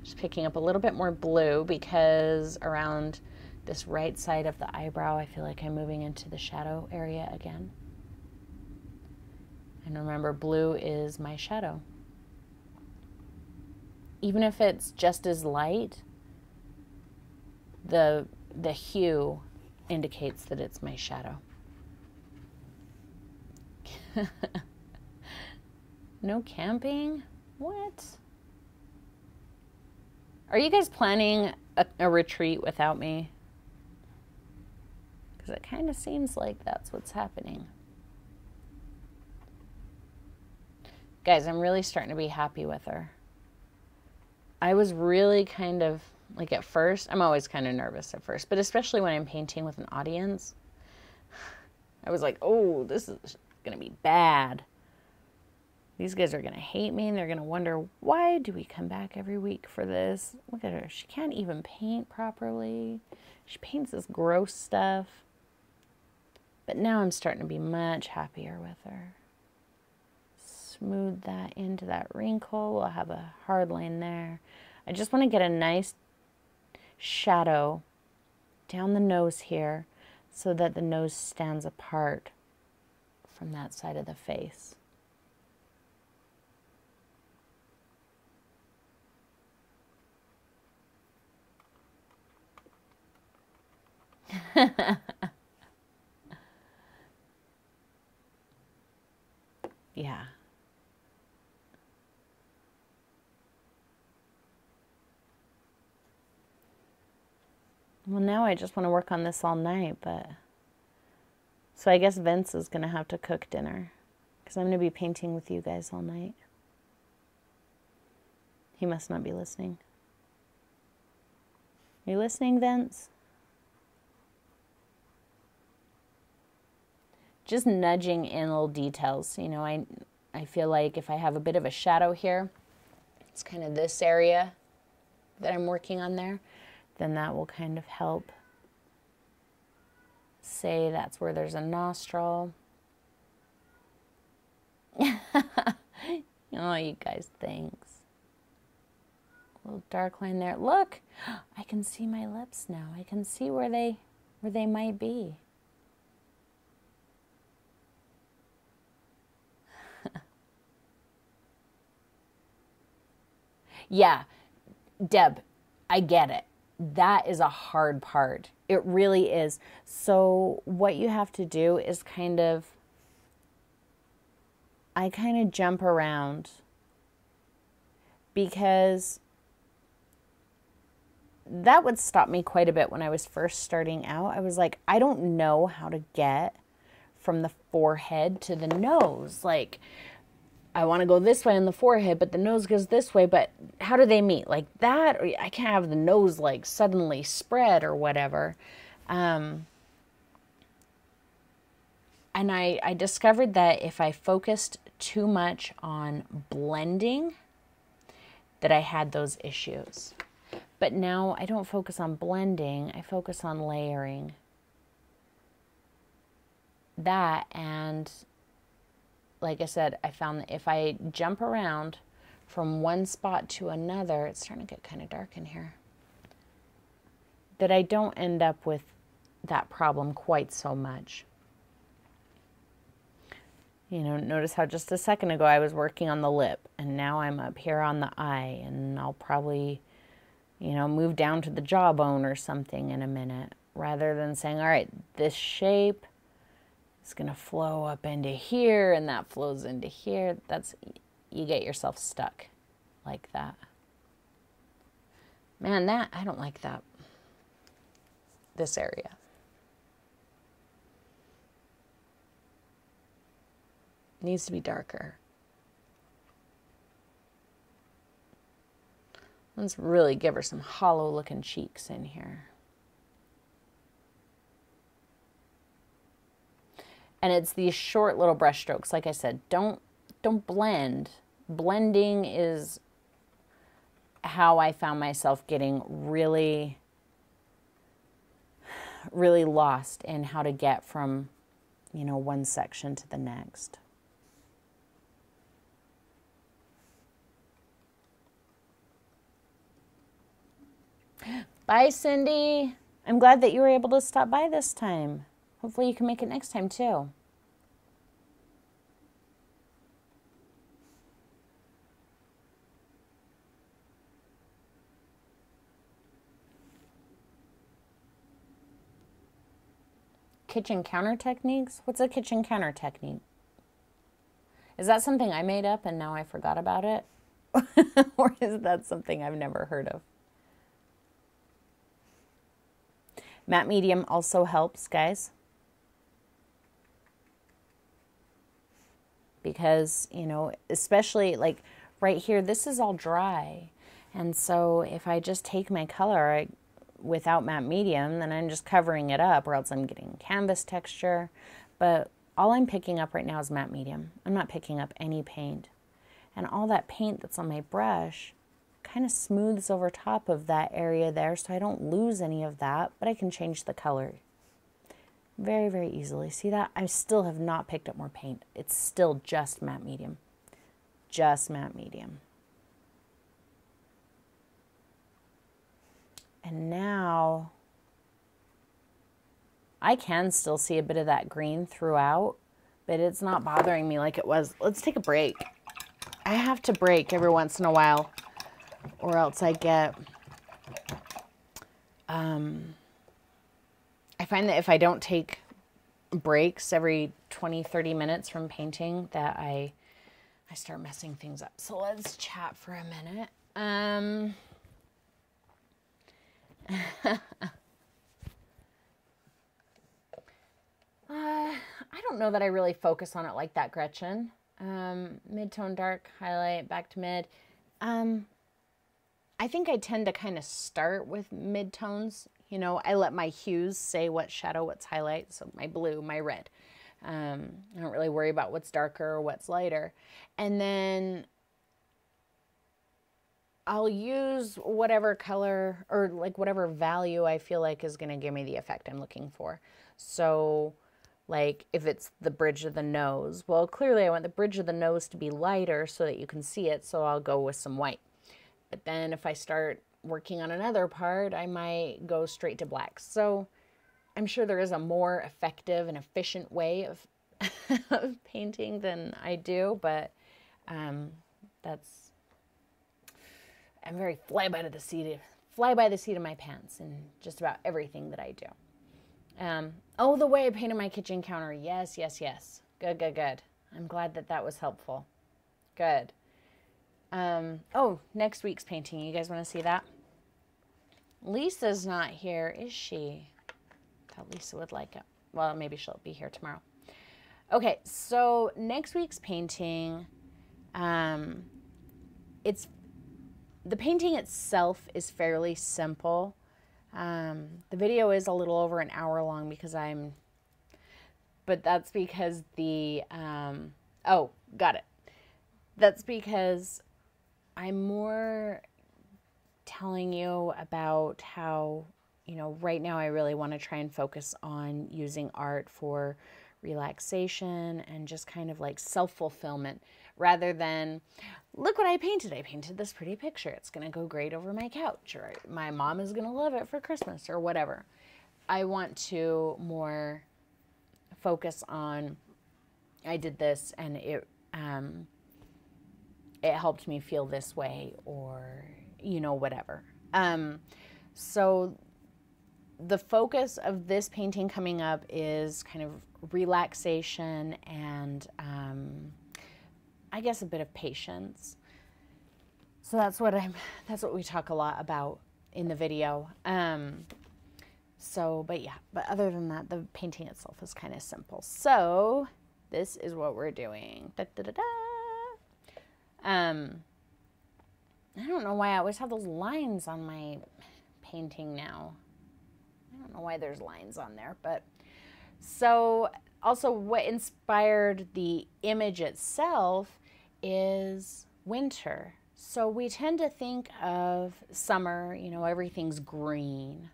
Just picking up a little bit more blue because around this right side of the eyebrow, I feel like I'm moving into the shadow area again. And remember, blue is my shadow. Even if it's just as light, the hue indicates that it's my shadow. No camping? What? Are you guys planning a retreat without me? Because it kind of seems like that's what's happening. Guys, I'm really starting to be happy with her. I was really kind of, like at first, I'm always kind of nervous at first, but especially when I'm painting with an audience, I was like, oh, this is going to be bad. These guys are going to hate me, and they're going to wonder, why do we come back every week for this? Look at her. She can't even paint properly. She paints this gross stuff. But now I'm starting to be much happier with her. Smooth that into that wrinkle. We'll have a hard line there. I just want to get a nice shadow down the nose here so that the nose stands apart from that side of the face. Yeah. Well, now I just want to work on this all night, but... So I guess Vince is going to have to cook dinner, because I'm going to be painting with you guys all night. He must not be listening. Are you listening, Vince? Just nudging in little details. You know, I feel like if I have a bit of a shadow here, it's kind of this area that I'm working on there, then that will kind of help say that's where there's a nostril. Oh, you guys, thanks. A little dark line there. Look, I can see my lips now. I can see where they might be. Yeah, Deb, I get it. That is a hard part. It really is. So what you have to do is I kind of jump around, because that would stop me quite a bit when I was first starting out. I was like, I don't know how to get from the forehead to the nose. Like, I want to go this way on the forehead, but the nose goes this way, but how do they meet? Like that? Or I can't have the nose like suddenly spread or whatever. And I discovered that if I focused too much on blending, that I had those issues. But now I don't focus on blending, I focus on layering. That, and like I said, I found that if I jump around from one spot to another, it's starting to get kind of dark in here, that I don't end up with that problem quite so much. You know, notice how just a second ago I was working on the lip, and now I'm up here on the eye, and I'll probably, you know, move down to the jawbone or something in a minute, rather than saying, all right, this shape is going to flow up into here, and that flows into here. That's, you get yourself stuck like that. Man, I don't like that. This area. Needs to be darker. Let's really give her some hollow looking cheeks in here. And it's these short little brush strokes. Like I said, don't blend. Blending is how I found myself getting really, really lost in how to get from, you know, one section to the next. Bye, Cindy. I'm glad that you were able to stop by this time. Hopefully you can make it next time too. Kitchen counter techniques? What's a kitchen counter technique? Is that something I made up and now I forgot about it? Or is that something I've never heard of? Matte medium also helps, guys. Because, you know, especially like right here, this is all dry. And so if I just take my color without matte medium, then I'm just covering it up, or else I'm getting canvas texture. But all I'm picking up right now is matte medium. I'm not picking up any paint. And all that paint that's on my brush kind of smooths over top of that area there, so I don't lose any of that, but I can change the color very, very easily. See that? I still have not picked up more paint. It's still just matte medium. Just matte medium. And now I can still see a bit of that green throughout, but it's not bothering me like it was. Let's take a break. I have to break every once in a while, or else I get, I find that if I don't take breaks every 20, 30 minutes from painting, that I start messing things up. So let's chat for a minute. I don't know that I really focus on it like that, Gretchen. Mid-tone dark, highlight, back to mid. I think I tend to kind of start with mid-tones. You know, I let my hues say what's shadow, what's highlight. So my blue, my red. I don't really worry about what's darker or what's lighter. And then I'll use whatever color or like whatever value I feel like is going to give me the effect I'm looking for. So like if it's the bridge of the nose, well, clearly I want the bridge of the nose to be lighter so that you can see it. So I'll go with some white. But then if I start working on another part, I might go straight to black. So I'm sure there is a more effective and efficient way of, of painting than I do, but I'm very fly by the seat of my pants in just about everything that I do. Oh, the way I painted my kitchen counter. Yes, yes, yes. Good, good, good. I'm glad that that was helpful. Good. Oh, next week's painting. You guys want to see that? Lisa's not here, is she? Thought Lisa would like it. Well, maybe she'll be here tomorrow. Okay, so next week's painting, it's the painting itself is fairly simple. The video is a little over an hour long because but that's because oh, got it. That's because I'm more telling you about how, you know, right now I really want to try and focus on using art for relaxation and just kind of like self-fulfillment rather than, look what I painted. I painted this pretty picture. It's going to go great over my couch, or my mom is going to love it for Christmas, or whatever. I want to more focus on, I did this and it helped me feel this way, or, you know, whatever. So the focus of this painting coming up is kind of relaxation and I guess a bit of patience. So that's what we talk a lot about in the video. But yeah, but other than that, the painting itself is kind of simple. So this is what we're doing. Da, da, da, da. I don't know why I always have those lines on my painting now. I don't know why there's lines on there, but so also what inspired the image itself is winter. So we tend to think of summer, you know, everything's green,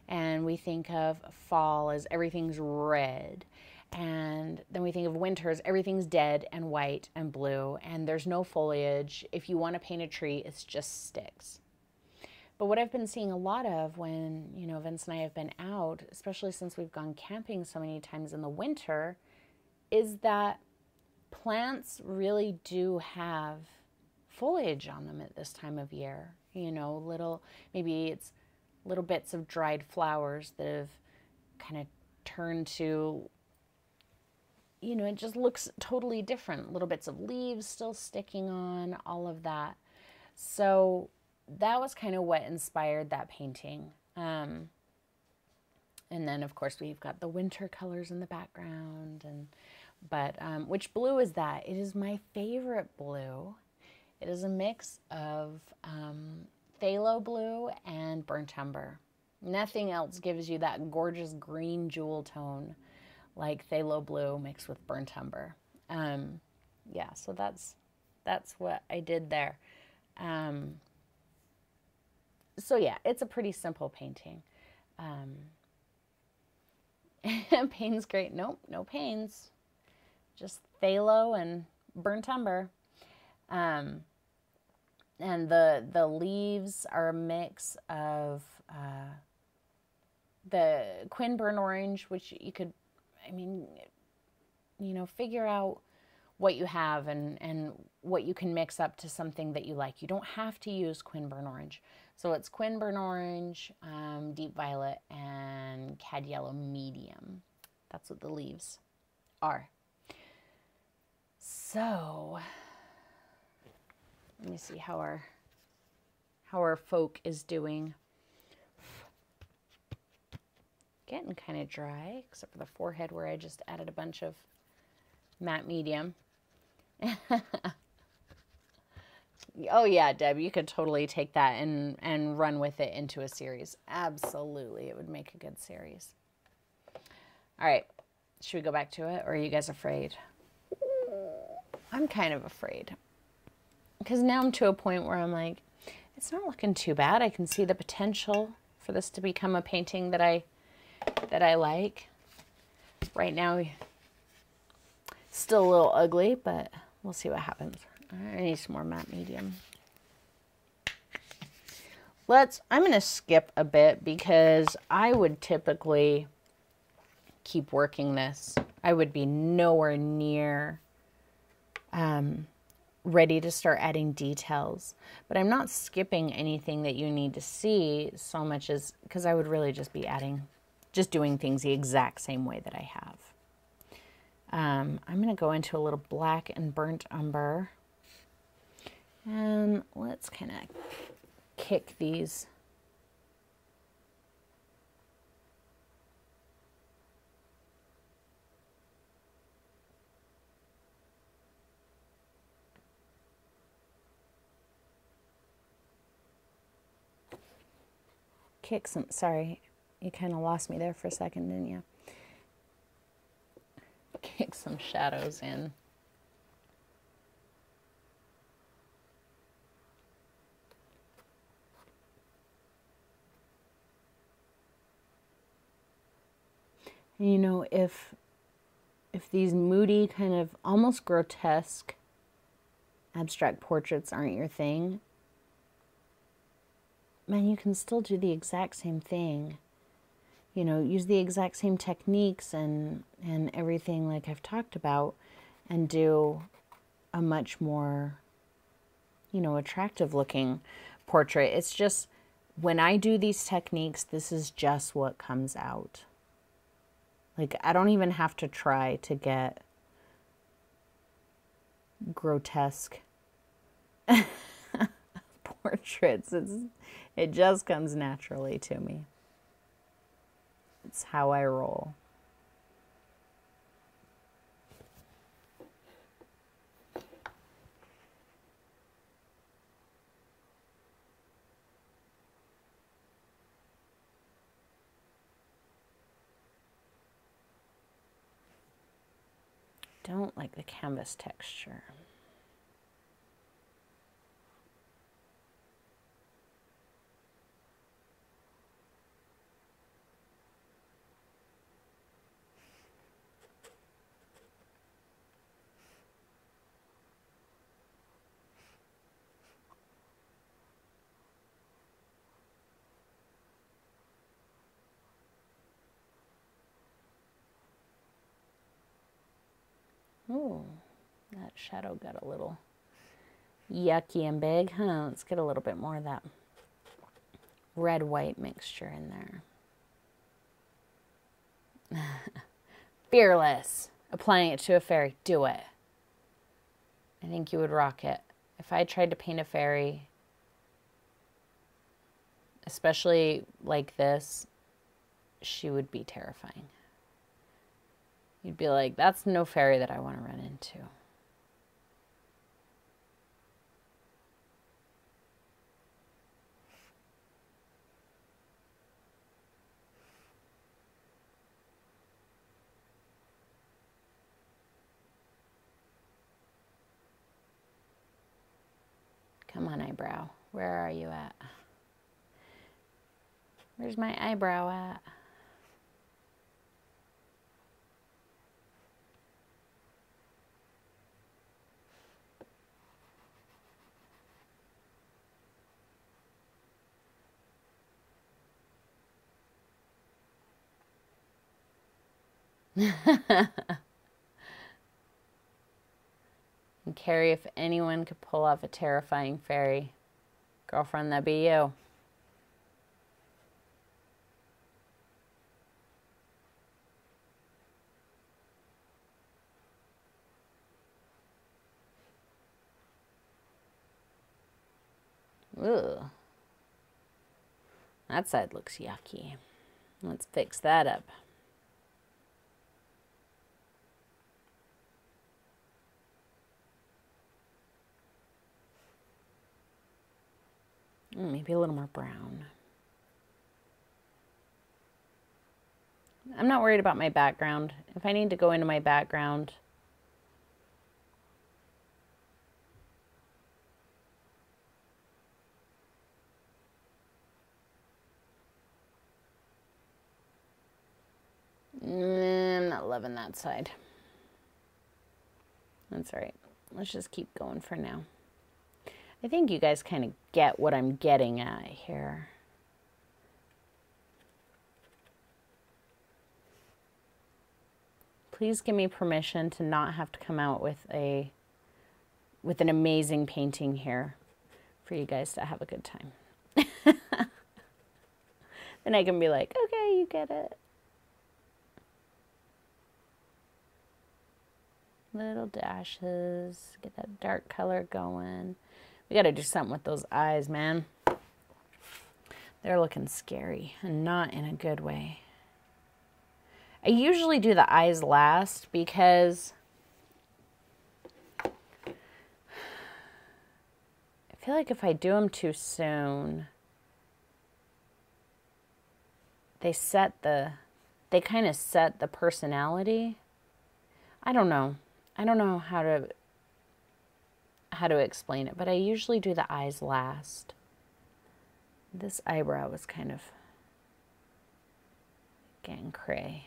and we think of fall as everything's red. And then we think of winter as everything's dead and white and blue, and there's no foliage. If you want to paint a tree, it's just sticks. But what I've been seeing a lot of when, you know, Vince and I have been out, especially since we've gone camping so many times in the winter, is that plants really do have foliage on them at this time of year. You know, maybe it's little bits of dried flowers that have kind of turned to, you know, it just looks totally different. Little bits of leaves still sticking on, all of that. So that was kind of what inspired that painting. And then, of course, we've got the winter colors in the background. But which blue is that? It is my favorite blue. It is a mix of phthalo blue and burnt umber. Nothing else gives you that gorgeous green jewel tone like phthalo blue mixed with burnt umber. Yeah, so that's that's what I did there. Um, so yeah, it's a pretty simple painting. Pain's great. Nope, no pains. Just phthalo and burnt umber. And the leaves are a mix of the Quin burnt orange, which you could, I mean, figure out what you have and what you can mix up to something that you like. You don't have to use Quin burnt orange. So it's Quin burnt orange, deep violet, and cad yellow medium. That's what the leaves are. So let me see how our folk is doing. Getting kind of dry, except for the forehead where I just added a bunch of matte medium. Oh yeah, Deb, you could totally take that and run with it into a series. Absolutely, it would make a good series. All right, should we go back to it, or are you guys afraid? I'm kind of afraid, because now I'm to a point where I'm like, it's not looking too bad. I can see the potential for this to become a painting that I like. Right now, still a little ugly, but we'll see what happens. I need some more matte medium. I'm going to skip a bit because I would typically keep working this. I would be nowhere near ready to start adding details, but I'm not skipping anything that you need to see so much as because I would really just be doing things the exact same way that I have. I'm going to go into a little black and burnt umber. And let's kind of kick these. Sorry, you kind of lost me there for a second, didn't you? Kick some shadows in. And if these moody, kind of almost grotesque abstract portraits aren't your thing, man, you can still do the exact same thing. Use the exact same techniques and everything like I've talked about, and do a much more, attractive looking portrait. It's just, when I do these techniques, this is just what comes out. Like, I don't even have to try to get grotesque portraits. It just comes naturally to me. It's how I roll. Don't like the canvas texture. Oh, that shadow got a little yucky and big, huh? Let's get a little bit more of that red-white mixture in there. Fearless. Applying it to a fairy. Do it. I think you would rock it. If I tried to paint a fairy, especially like this, she would be terrifying. You'd be like, that's no fairy that I want to run into. on, eyebrow. Where are you at? Where's my eyebrow at? And Carrie, if anyone could pull off a terrifying fairy, girlfriend, that'd be you. Ugh. That side looks yucky. Let's fix that up. Maybe a little more brown. I'm not worried about my background. If I need to go into my background, I'm not loving that side. That's all right. Let's just keep going for now. I think you guys kind of get what I'm getting at here. Please give me permission to not have to come out with an amazing painting here for you guys to have a good time. Then I can be like, okay, you get it. Little dashes, get that dark color going. We got to do something with those eyes, man. They're looking scary and not in a good way. I usually do the eyes last because I feel like if I do them too soon, they kind of set the personality. I don't know. I don't know how to explain it, but I usually do the eyes last. This eyebrow was kind of getting cray.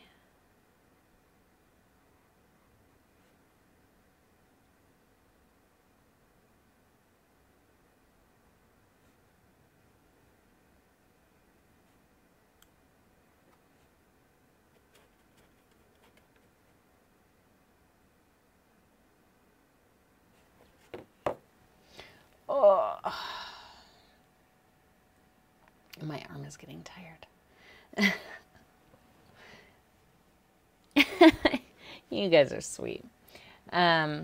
Oh, my arm is getting tired. You guys are sweet. Yeah,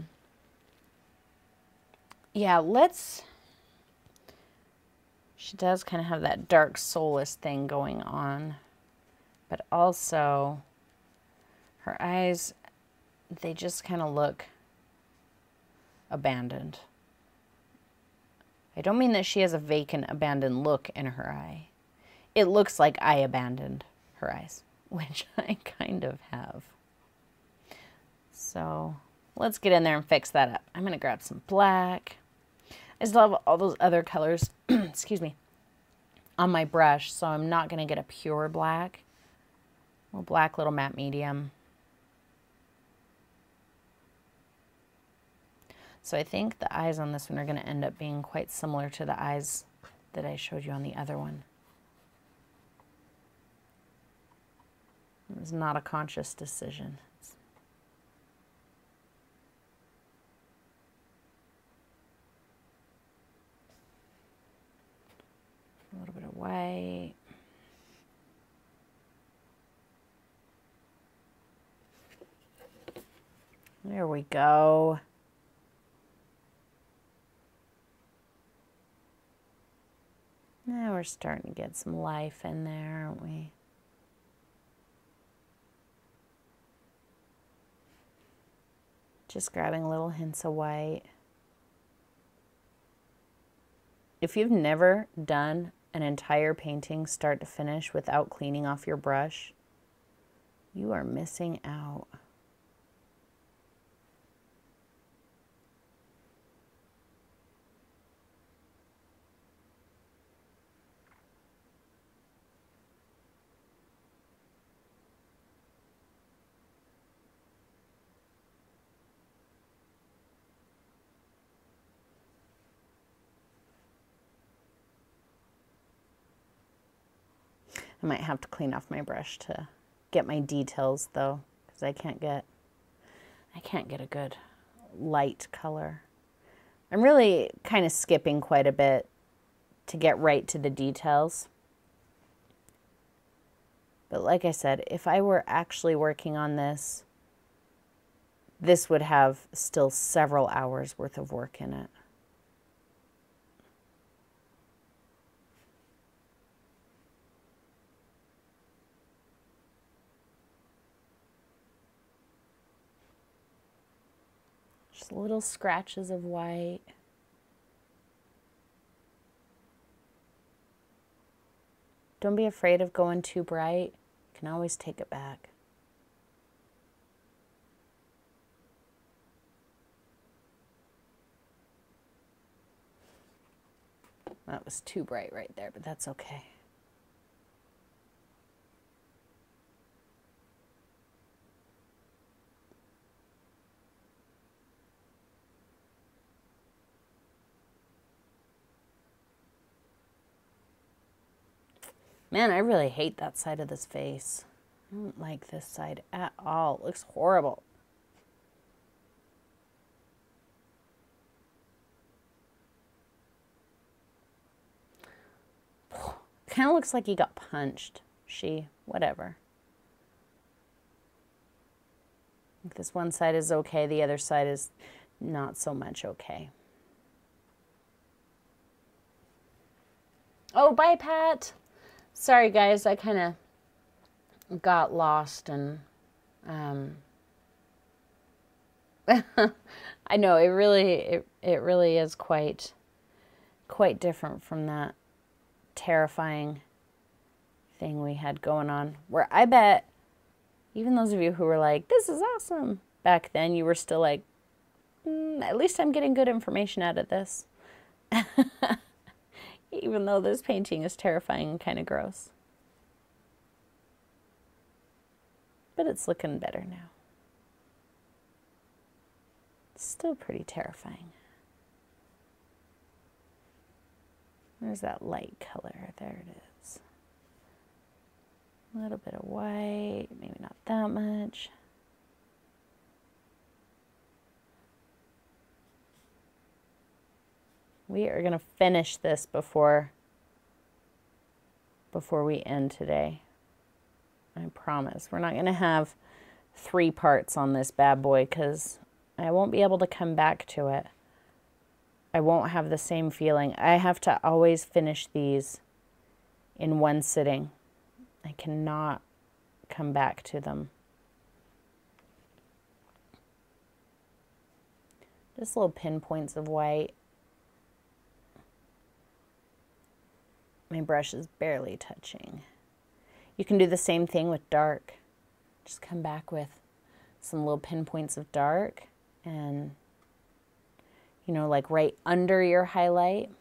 she does kind of have that dark soulless thing going on, but also her eyes, they just kind of look abandoned. I don't mean that she has a vacant, abandoned look in her eye. It looks like I abandoned her eyes, which I kind of have. So let's get in there and fix that up. I'm going to grab some black. I still have all those other colors, excuse me, on my brush, so I'm not going to get a pure black. Little black, little matte medium. So I think the eyes on this one are going to end up being quite similar to the eyes that I showed you on the other one. It was not a conscious decision. A little bit of white. There we go. Now we're starting to get some life in there, aren't we? Just grabbing little hints of white. If you've never done an entire painting start to finish without cleaning off your brush, you are missing out. I might have to clean off my brush to get my details though, because I can't get a good light color. I'm really kind of skipping quite a bit to get right to the details. But like I said, if I were actually working on this, this would have still several hours worth of work in it. Just little scratches of white. Don't be afraid of going too bright. You can always take it back. That was too bright right there, but that's okay. Man, I really hate that side of this face. I don't like this side at all. It looks horrible. Kind of looks like he got punched. Whatever. This one side is okay. The other side is not so much okay. Oh, bye, Pat. Sorry, guys. I kind of got lost and I know it really is quite different from that terrifying thing we had going on, where I bet even those of you who were like, this is awesome, back then, you were still like, at least I'm getting good information out of this. Even though this painting is terrifying and kind of gross. But it's looking better now. It's still pretty terrifying. There's that light color. There it is. A little bit of white, maybe not that much. We are going to finish this before we end today. I promise. We're not going to have 3 parts on this bad boy because I won't be able to come back to it. I won't have the same feeling. I have to always finish these in one sitting. I cannot come back to them. Just little pinpoints of white. My brush is barely touching. You can do the same thing with dark. Just come back with some little pinpoints of dark and, you know, like right under your highlight.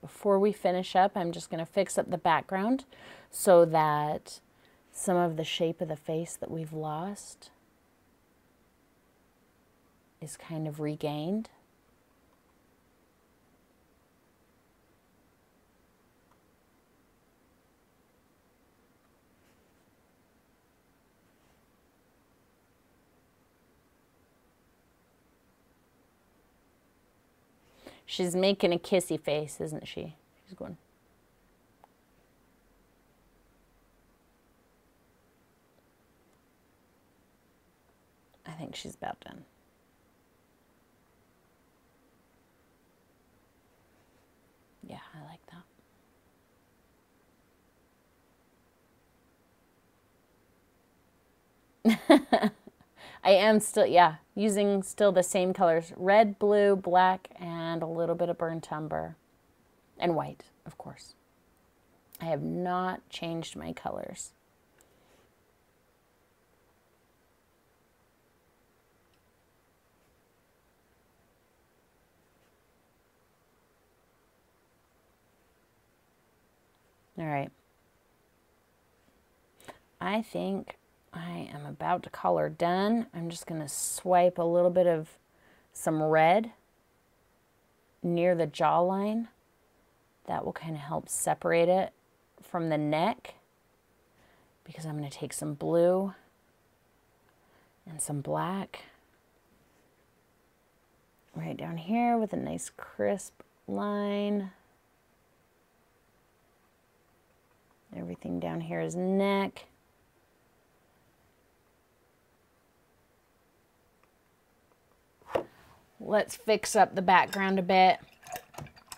Before we finish up, I'm just going to fix up the background so that some of the shape of the face that we've lost is kind of regained. She's making a kissy face, isn't she? She's going. I think she's about done. Yeah, I like that. I am still, yeah, using still the same colors. Red, blue, black, and a little bit of burnt umber. And white, of course. I have not changed my colors. All right. I think I am about to call her done. I'm just going to swipe a little bit of some red near the jawline. That will kind of help separate it from the neck, because I'm going to take some blue and some black right down here with a nice crisp line. Everything down here is neck. Let's fix up the background a bit,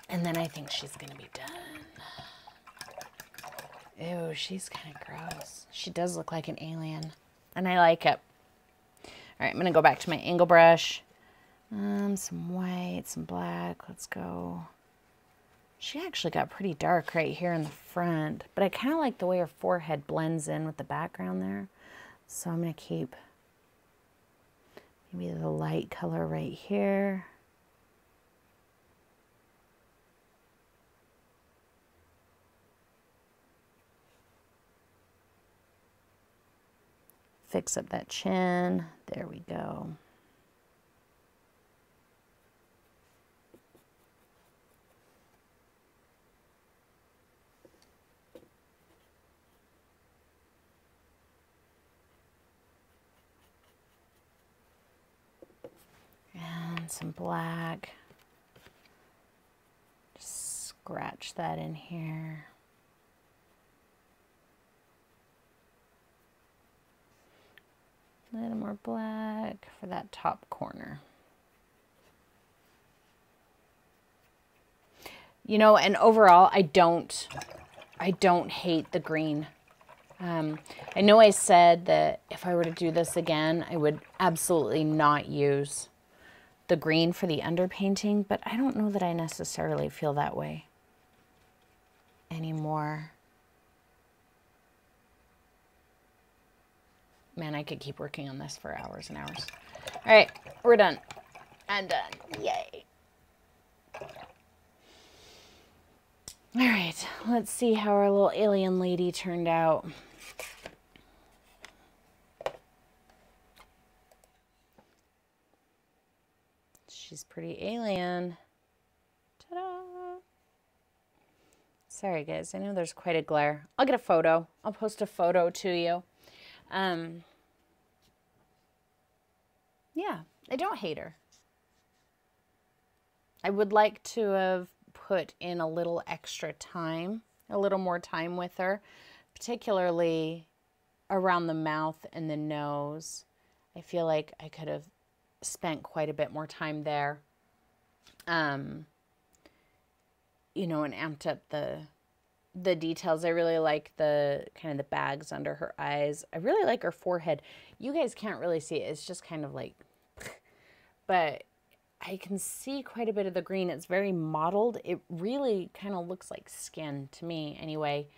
and then I think she's going to be done. Ew, she's kind of gross. She does look like an alien, and I like it. All right, I'm going to go back to my angle brush. Some white, some black. Let's go. She actually got pretty dark right here in the front, but I kind of like the way her forehead blends in with the background there. So I'm going to keep maybe the light color right here. Fix up that chin. There we go. And some black. Just scratch that in here. A little more black for that top corner. You know, and overall, I don't hate the green. I know I said that if I were to do this again, I would absolutely not use the green for the underpainting, but I don't know that I necessarily feel that way anymore. Man, I could keep working on this for hours and hours. All right, we're done. I'm done. Yay. All right, let's see how our little alien lady turned out. She's pretty alien. Ta-da! Sorry, guys. I know there's quite a glare. I'll get a photo. I'll post a photo to you. Yeah, I don't hate her. I would like to have put in a little extra time, a little more time with her, particularly around the mouth and the nose. I feel like I could have spent quite a bit more time there, you know, and amped up the details. I really like the kind of the bags under her eyes. I really like her forehead. You guys can't really see it. It's just kind of like, but I can see quite a bit of the green. It's very mottled. It really kind of looks like skin to me anyway.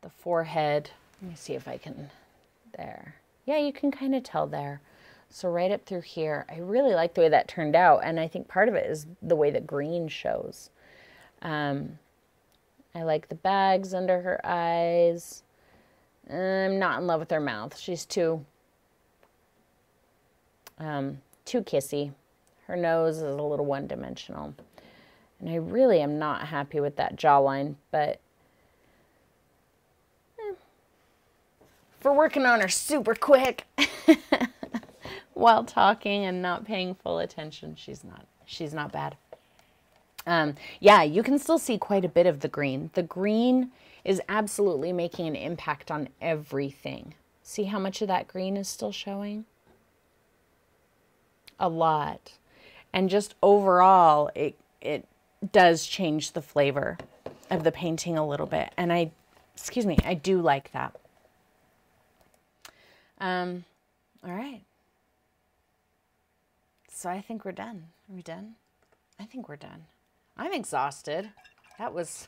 The forehead, let me see if I can, there. Yeah, you can kind of tell there. So right up through here, I really like the way that turned out. And I think part of it is the way the green shows. I like the bags under her eyes. I'm not in love with her mouth. She's too kissy. Her nose is a little one-dimensional. And I really am not happy with that jawline, but for working on her super quick while talking and not paying full attention, she's not bad. Yeah, you can still see quite a bit of the green. The green is absolutely making an impact on everything. See how much of that green is still showing? A lot. And just overall, it does change the flavor of the painting a little bit. And I do like that. All right. So I think we're done. Are we done? I think we're done. I'm exhausted. That was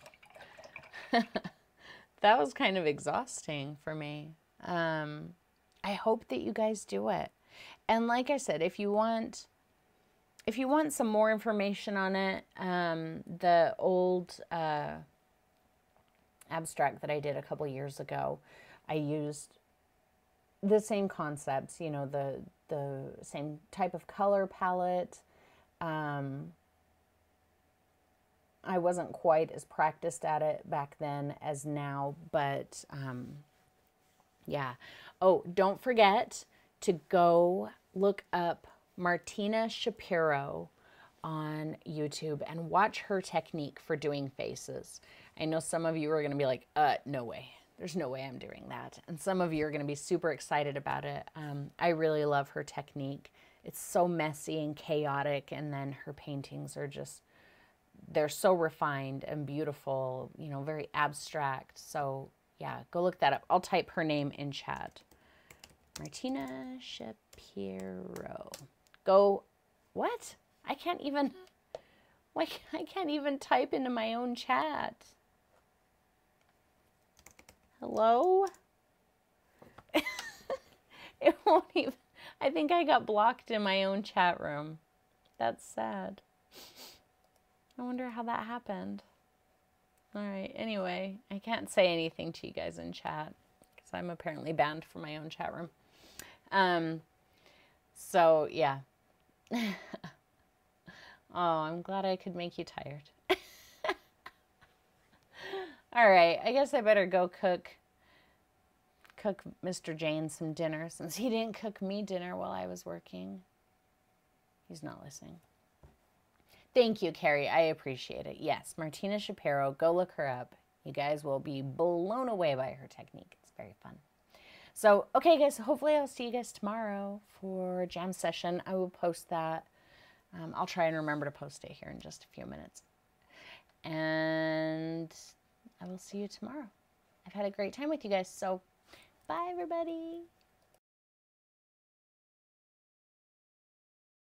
that was kind of exhausting for me. I hope that you guys do it. And like I said, if you want some more information on it, the old abstract that I did a couple years ago, I used the same concepts, you know, the same type of color palette. I wasn't quite as practiced at it back then as now, but yeah. Oh, don't forget to go look up Martina Shapiro on YouTube and watch her technique for doing faces. I know some of you are going to be like, no way. There's no way I'm doing that. And some of you are going to be super excited about it. I really love her technique. It's so messy and chaotic, and then her paintings are just, they're so refined and beautiful, you know, very abstract. So yeah, go look that up. I'll type her name in chat. Martina Shapiro. Go, what? I can't even type into my own chat. Hello? It won't even, I think I got blocked in my own chat room. That's sad. I wonder how that happened. All right, anyway, I can't say anything to you guys in chat because I'm apparently banned from my own chat room. So, yeah. Oh, I'm glad I could make you tired. All right, I guess I better go cook Mr. Jane some dinner since he didn't cook me dinner while I was working. He's not listening. Thank you, Carrie. I appreciate it. Yes, Martina Shapiro. Go look her up. You guys will be blown away by her technique. It's very fun. So, okay, guys, hopefully I'll see you guys tomorrow for jam session. I will post that. I'll try and remember to post it here in just a few minutes. And I will see you tomorrow. I've had a great time with you guys, so bye, everybody.